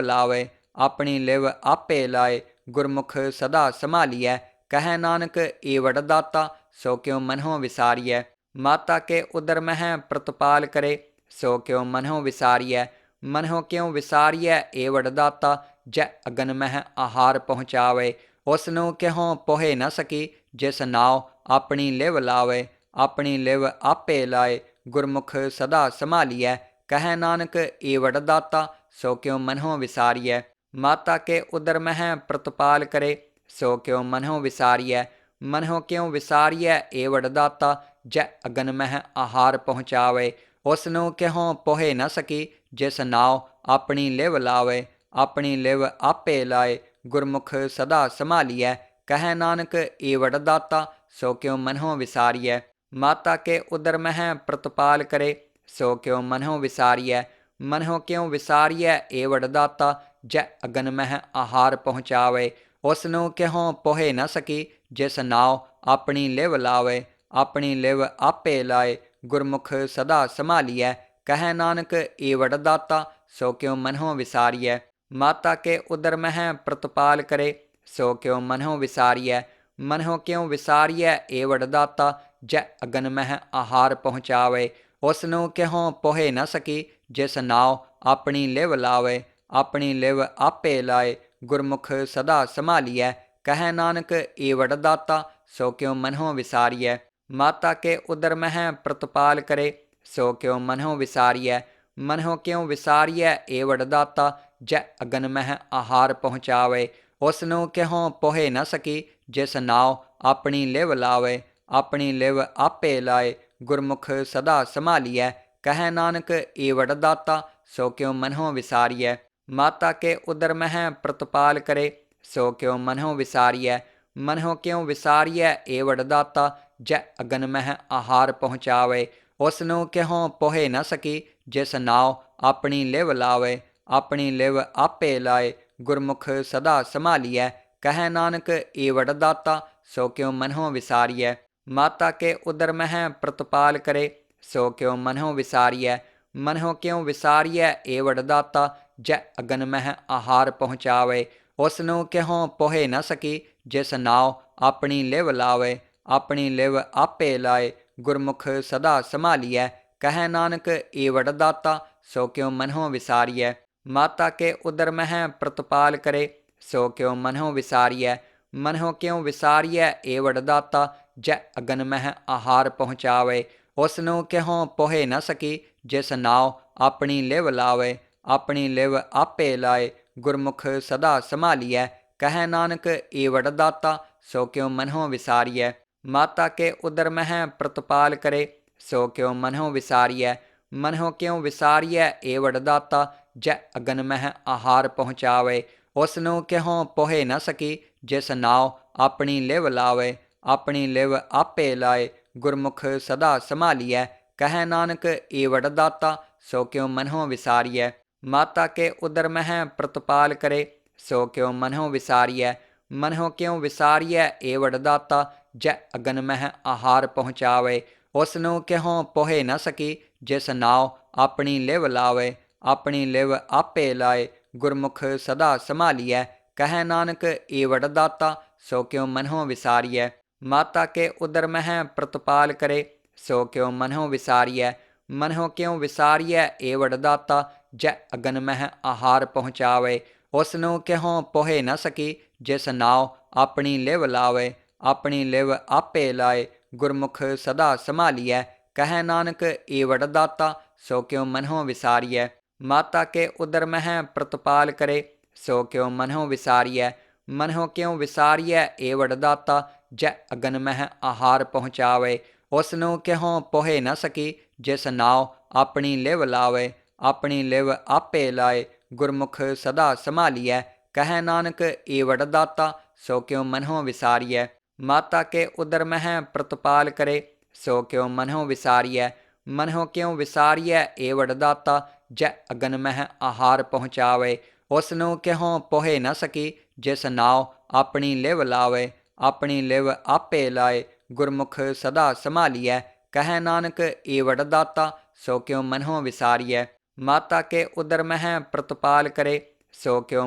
ਲਾਵੇ। ਆਪਣੀ ਲਿਵ ਆਪੇ ਲਾਏ, ਗੁਰਮੁਖ ਸਦਾ ਸੰਭਾਲੀਐ। ਕਹੈ ਨਾਨਕ ਈਵੜ ਦਾਤਾ, ਸੋ ਕਿਉ ਮਨਹੁ ਵਿਸਾਰੀਐ। ਮਾਤਾ ਕੇ ਉਦਰ ਮਹਿ ਪ੍ਰਤਪਾਲ ਕਰੇ, ਸੋ ਕਿਉ ਮਨਹੁ ਵਿਸਾਰੀਐ। ਮਨਹੁ ਕਿਉ ਵਿਸਾਰੀਐ ਏਵੜ ਦਾਤਾ, ਜੈ ਅਗਨ ਮਹਿ ਆਹਾਰ ਪਹੁੰਚਾਵੇ। ਉਸ ਨੂੰ ਕਿਹੋਂ ਪੋਹੇ ਨਾ ਸਕੀ, ਜਿਸ ਨਾਉ ਆਪਣੀ ਲਿਵ ਲਾਵੇ। ਆਪਣੀ ਲਿਵ ਆਪੇ ਲਾਏ, ਗੁਰਮੁਖ ਸਦਾ ਸੰਭਾਲੀਐ। ਕਹੈ ਨਾਨਕ ਈਵੜ ਦਾਤਾ, ਸੋ ਕਿਉ ਮਨਹੁ ਵਿਸਾਰੀਐ। ਮਾਤਾ ਕੇ ਉਦਰ ਮਹਿ ਪ੍ਰਤਪਾਲ ਕਰੇ, ਸੋ ਕਿਉ ਮਨਹੁ ਵਿਸਾਰੀਐ। ਮਨਹੁ ਕਿਉ ਵਿਸਾਰੀਐ ਏਵੜ ਦਾਤਾ, ਜੈ ਅਗਨ ਮਹਿ ਆਹਾਰ ਪਹੁੰਚਾਵੇ। ਉਸ ਨੂੰ ਕਿਹੋਂ ਪੋਹੇ ਨਾ ਸਕੀ, ਜਿਸ ਨਾਉ ਆਪਣੀ ਲਿਵ ਲਾਵੇ। ਆਪਣੀ ਲਿਵ ਆਪੇ ਲਾਏ, ਗੁਰਮੁਖ ਸਦਾ ਸੰਭਾਲੀਐ। ਕਹੈ ਨਾਨਕ ਈਵੜ ਦਾਤਾ, ਸੋ ਕਿਉ ਮਨਹੁ ਵਿਸਾਰੀਐ। ਮਾਤਾ ਕੇ ਉਦਰ ਮਹਿ ਪ੍ਰਤਪਾਲ ਕਰੇ, ਸੋ ਕਿਉ ਮਨਹੁ ਵਿਸਾਰੀਐ। ਮਨਹੁ ਕਿਉ ਵਿਸਾਰੀਐ ਏਵੜ ਦਾਤਾ, ਜੈ ਅਗਨ ਮਹਿ ਆਹਾਰ ਪਹੁੰਚਾਵੇ। ਉਸ ਨੂੰ ਕਿਹੋਂ ਪੋਹੇ ਨਾ ਸਕੀ, ਜਿਸ ਨਾਉ ਆਪਣੀ ਲਿਵ ਲਾਵੇ। ਆਪਣੀ ਲਿਵ ਆਪੇ ਲਾਏ, ਗੁਰਮੁਖ ਸਦਾ ਸੰਭਾਲੀਐ। ਕਹੈ ਨਾਨਕ ਈਵੜ ਦਾਤਾ, ਸੋ ਕਿਉ ਮਨਹੁ ਵਿਸਾਰੀਐ। ਮਾਤਾ ਕੇ ਉਦਰ ਮਹਿ ਪ੍ਰਤਪਾਲ ਕਰੇ, ਸੋ ਕਿਉ ਮਨਹੁ ਵਿਸਾਰੀਐ। ਮਨਹੁ ਕਿਉ ਵਿਸਾਰੀਐ ਏਵੜ ਦਾਤਾ, ਜੈ ਅਗਨ ਮਹਿ ਆਹਾਰ ਪਹੁੰਚਾਵੇ। ਉਸ ਨੂੰ ਕਿਹੋਂ ਪੋਹੇ ਨਾ ਸਕੀ, ਜਿਸ ਨਾਉ ਆਪਣੀ ਲਿਵ ਲਾਵੇ। ਆਪਣੀ ਲਿਵ ਆਪੇ ਲਾਏ, ਗੁਰਮੁਖ ਸਦਾ ਸੰਭਾਲੀਐ। ਕਹੈ ਨਾਨਕ ਈਵੜ ਦਾਤਾ, ਸੋ ਕਿਉ ਮਨਹੁ ਵਿਸਾਰੀਐ। ਮਾਤਾ ਕੇ ਉਦਰ ਮਹਿ ਪ੍ਰਤਪਾਲ ਕਰੇ, ਸੋ ਕਿਉ ਮਨਹੁ ਵਿਸਾਰੀਐ। ਮਨਹੁ ਕਿਉ ਵਿਸਾਰੀਐ ਏਵੜ ਦਾਤਾ, ਜੈ ਅਗਨ ਮਹਿ ਆਹਾਰ ਪਹੁੰਚਾਵੇ। ਉਸ ਨੂੰ ਕਿਹੋਂ ਪੋਹੇ ਨਾ ਸਕੀ, ਜਿਸ ਨਾਉ ਆਪਣੀ ਲਿਵ ਲਾਵੇ। ਆਪਣੀ ਲਿਵ ਆਪੇ ਲਾਏ, ਗੁਰਮੁਖ ਸਦਾ ਸੰਭਾਲੀਐ। ਕਹੈ ਨਾਨਕ ਈਵੜ ਦਾਤਾ, ਸੋ ਕਿਉ ਮਨਹੁ ਵਿਸਾਰੀਐ। ਮਾਤਾ ਕੇ ਉਦਰ ਮਹਿ ਪ੍ਰਤਪਾਲ ਕਰੇ, ਸੋ ਕਿਉ ਮਨਹੁ ਵਿਸਾਰੀਐ। ਮਨਹੁ ਕਿਉ ਵਿਸਾਰੀਐ ਏਵੜ ਦਾਤਾ, ਜੈ ਅਗਨ ਮਹਿ ਆਹਾਰ ਪਹੁੰਚਾਵੇ। ਉਸ ਨੂੰ ਕਿਹੋਂ ਪੋਹੇ ਨਾ ਸਕੀ, ਜਿਸ ਨਾਉ ਆਪਣੀ ਲਿਵ ਲਾਵੇ। ਆਪਣੀ ਲਿਵ ਆਪੇ ਲਾਏ, ਗੁਰਮੁਖ ਸਦਾ ਸੰਭਾਲੀਐ। ਕਹੈ ਨਾਨਕ ਈਵੜ ਦਾਤਾ, ਸੋ ਕਿਉ ਮਨਹੁ ਵਿਸਾਰੀਐ। ਮਾਤਾ ਕੇ ਉਦਰ ਮਹਿ ਪ੍ਰਤਪਾਲ ਕਰੇ, ਸੋ ਕਿਉ ਮਨਹੁ ਵਿਸਾਰੀਐ। ਮਨਹੁ ਕਿਉ ਵਿਸਾਰੀਐ ਏਵੜ ਦਾਤਾ, ਜੈ ਅਗਨ ਮਹਿ ਆਹਾਰ ਪਹੁੰਚਾਵੇ। ਉਸ ਨੂੰ ਕਿਹੋਂ ਪੋਹੇ ਨਾ ਸਕੀ, ਜਿਸ ਨਾਉ ਆਪਣੀ ਲਿਵ ਲਾਵੇ। ਆਪਣੀ ਲਿਵ ਆਪੇ ਲਾਏ, ਗੁਰਮੁਖ ਸਦਾ ਸੰਭਾਲੀਐ। ਕਹੈ ਨਾਨਕ ਈਵੜ ਦਾਤਾ, ਸੋ ਕਿਉ ਮਨਹੁ ਵਿਸਾਰੀਐ। ਮਾਤਾ ਕੇ ਉਦਰ ਮਹਿ ਪ੍ਰਤਪਾਲ ਕਰੇ, ਸੋ ਕਿਉ ਮਨਹੁ ਵਿਸਾਰੀਐ। ਮਨਹੁ ਕਿਉ ਵਿਸਾਰੀਐ ਏਵੜ ਦਾਤਾ, ਜੈ ਅਗਨ ਮਹਿ ਆਹਾਰ ਪਹੁੰਚਾਵੇ। ਉਸ ਨੂੰ ਕਿਹੋਂ ਪੋਹੇ ਨਾ ਸਕੀ, ਜਿਸ ਨਾਉ ਆਪਣੀ ਲਿਵ ਲਾਵੇ। ਆਪਣੀ ਲਿਵ ਆਪੇ ਲਾਏ, ਗੁਰਮੁਖ ਸਦਾ ਸੰਭਾਲੀਐ। ਕਹੈ ਨਾਨਕ ਈਵੜ ਦਾਤਾ, ਸੋ ਕਿਉ ਮਨਹੁ ਵਿਸਾਰੀਐ। ਮਾਤਾ ਕੇ ਉਦਰ ਮਹਿ ਪ੍ਰਤਪਾਲ ਕਰੇ, ਸੋ ਕਿਉ ਮਨਹੁ ਵਿਸਾਰੀਐ। ਮਨਹੁ ਕਿਉ ਵਿਸਾਰੀਐ ਏਵੜ ਦਾਤਾ, ਜੈ ਅਗਨ ਮਹਿ ਆਹਾਰ ਪਹੁੰਚਾਵੇ। ਉਸ ਨੂੰ ਕਿਹੋਂ ਪੋਹੇ ਨਾ ਸਕੀ, ਜਿਸ ਨਾਉ ਆਪਣੀ ਲਿਵ ਲਾਵੇ। ਆਪਣੀ ਲਿਵ ਆਪੇ ਲਾਏ, ਗੁਰਮੁਖ ਸਦਾ ਸੰਭਾਲੀਐ। ਕਹੈ ਨਾਨਕ ਈਵੜ ਦਾਤਾ, ਸੋ ਕਿਉ ਮਨਹੁ ਵਿਸਾਰੀਐ। ਮਾਤਾ ਕੇ ਉਦਰ ਮਹਿ ਪ੍ਰਤਪਾਲ ਕਰੇ, ਸੋ ਕਿਉ ਮਨਹੁ ਵਿਸਾਰੀਐ। ਮਨਹੁ ਕਿਉ ਵਿਸਾਰੀਐ ਏਵੜ ਦਾਤਾ, ਜੈ ਅਗਨ ਮਹਿ ਆਹਾਰ ਪਹੁੰਚਾਵੇ। ਉਸ ਨੂੰ ਕਿਹੋਂ ਪੋਹੇ ਨਾ ਸਕੀ, ਜਿਸ ਨਾਉ ਆਪਣੀ ਲਿਵ ਲਾਵੇ। ਆਪਣੀ ਲਿਵ ਆਪੇ ਲਾਏ, ਗੁਰਮੁਖ ਸਦਾ ਸੰਭਾਲੀਐ। ਕਹੈ ਨਾਨਕ ਈਵੜ ਦਾਤਾ, ਸੋ ਕਿਉ ਮਨਹੁ ਵਿਸਾਰੀਐ। ਮਾਤਾ ਕੇ ਉਦਰ ਮਹਿ ਪ੍ਰਤਪਾਲ ਕਰੇ, ਸੋ ਕਿਉ ਮਨਹੁ ਵਿਸਾਰੀਐ। ਮਨਹੁ ਕਿਉ ਵਿਸਾਰੀਐ ਏਵੜ ਦਾਤਾ, ਜੈ ਅਗਨ ਮਹਿ ਆਹਾਰ ਪਹੁੰਚਾਵੇ। ਉਸ ਨੂੰ ਕਿਹੋਂ ਪੋਹੇ ਨਾ ਸਕੀ, ਜਿਸ ਨਾਉ ਆਪਣੀ ਲਿਵ ਲਾਵੇ। ਆਪਣੀ ਲਿਵ ਆਪੇ ਲਾਏ, ਗੁਰਮੁਖ ਸਦਾ ਸੰਭਾਲੀਐ। ਕਹੈ ਨਾਨਕ ਈਵੜ ਦਾਤਾ, ਸੋ ਕਿਉ ਮਨਹੁ ਵਿਸਾਰੀਐ। ਮਾਤਾ ਕੇ ਉਦਰ ਮਹਿ ਪ੍ਰਤਪਾਲ ਕਰੇ, ਸੋ ਕਿਉ ਮਨਹੁ ਵਿਸਾਰੀਐ। ਮਨਹੁ ਕਿਉ ਵਿਸਾਰੀਐ ਏਵੜ ਦਾਤਾ, ਜੈ ਅਗਨ ਮਹਿ ਆਹਾਰ ਪਹੁੰਚਾਵੇ। ਉਸ ਨੂੰ ਕਿਹੋਂ ਪੋਹੇ ਨਾ ਸਕੀ, ਜਿਸ ਨਾਉ ਆਪਣੀ ਲਿਵ ਲਾਵੇ। ਆਪਣੀ ਲਿਵ ਆਪੇ ਲਾਏ, ਗੁਰਮੁਖ ਸਦਾ ਸੰਭਾਲੀਐ। ਕਹੈ ਨਾਨਕ ਈਵੜ ਦਾਤਾ, ਸੋ ਕਿਉ ਮਨਹੁ ਵਿਸਾਰੀਐ। ਮਾਤਾ ਕੇ ਉਦਰ ਮਹਿ ਪ੍ਰਤਪਾਲ ਕਰੇ, ਸੋ ਕਿਉ ਮਨਹੁ ਵਿਸਾਰੀਐ। ਮਨਹੁ ਕਿਉ ਵਿਸਾਰੀਐ ਏਵੜ ਦਾਤਾ, ਜੈ ਅਗਨ ਮਹਿ ਆਹਾਰ ਪਹੁੰਚਾਵੇ। ਉਸ ਨੂੰ ਕਿਹੋਂ ਪੋਹੇ ਨਾ ਸਕੀ, ਜਿਸ ਨਾਉ ਆਪਣੀ ਲਿਵ ਲਾਵੇ। ਆਪਣੀ ਲਿਵ ਆਪੇ ਲਾਏ, ਗੁਰਮੁਖ ਸਦਾ ਸੰਭਾਲੀਐ। ਕਹਿ ਨਾਨਕ ਏਵੜ ਦਾਤਾ ਸੋ ਕਿਉ ਮਨਹੁ ਵਿਸਾਰੀਐ। ਮਾਤਾ ਕੇ ਉਦਰ ਮਹਿ ਪ੍ਰਤਪਾਲ ਕਰੇ ਸੋ ਕਿਉ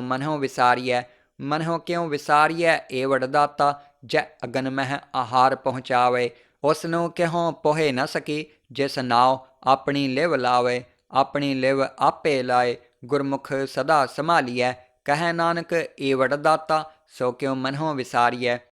ਮਨਹੁ ਵਿਸਾਰੀਐ। ਮਨਹੁ ਕਿਉ ਵਿਸਾਰੀਐ ਏਵੜ ਦਾਤਾ ਜੈ ਅਗਨ ਮਹਿ ਆਹਾਰ ਪਹੁੰਚਾਵੇ। ਉਸ ਨੂੰ ਕਿਹੋਂ ਪੋਹੇ ਨ ਸਕੀ ਜਿਸ ਨਾਉ ਆਪਣੀ ਲਿਵ ਲਾਵੇ। ਆਪਣੀ ਲਿਵ ਆਪੇ ਲਾਏ ਗੁਰਮੁਖ ਸਦਾ ਸੰਭਾਲੀਐ। ਕਹਿ ਨਾਨਕ ਏਵੜ ਦਾਤਾ ਸੋ ਕਿਉ ਮਨਹੁ ਵਿਸਾਰੀਐ।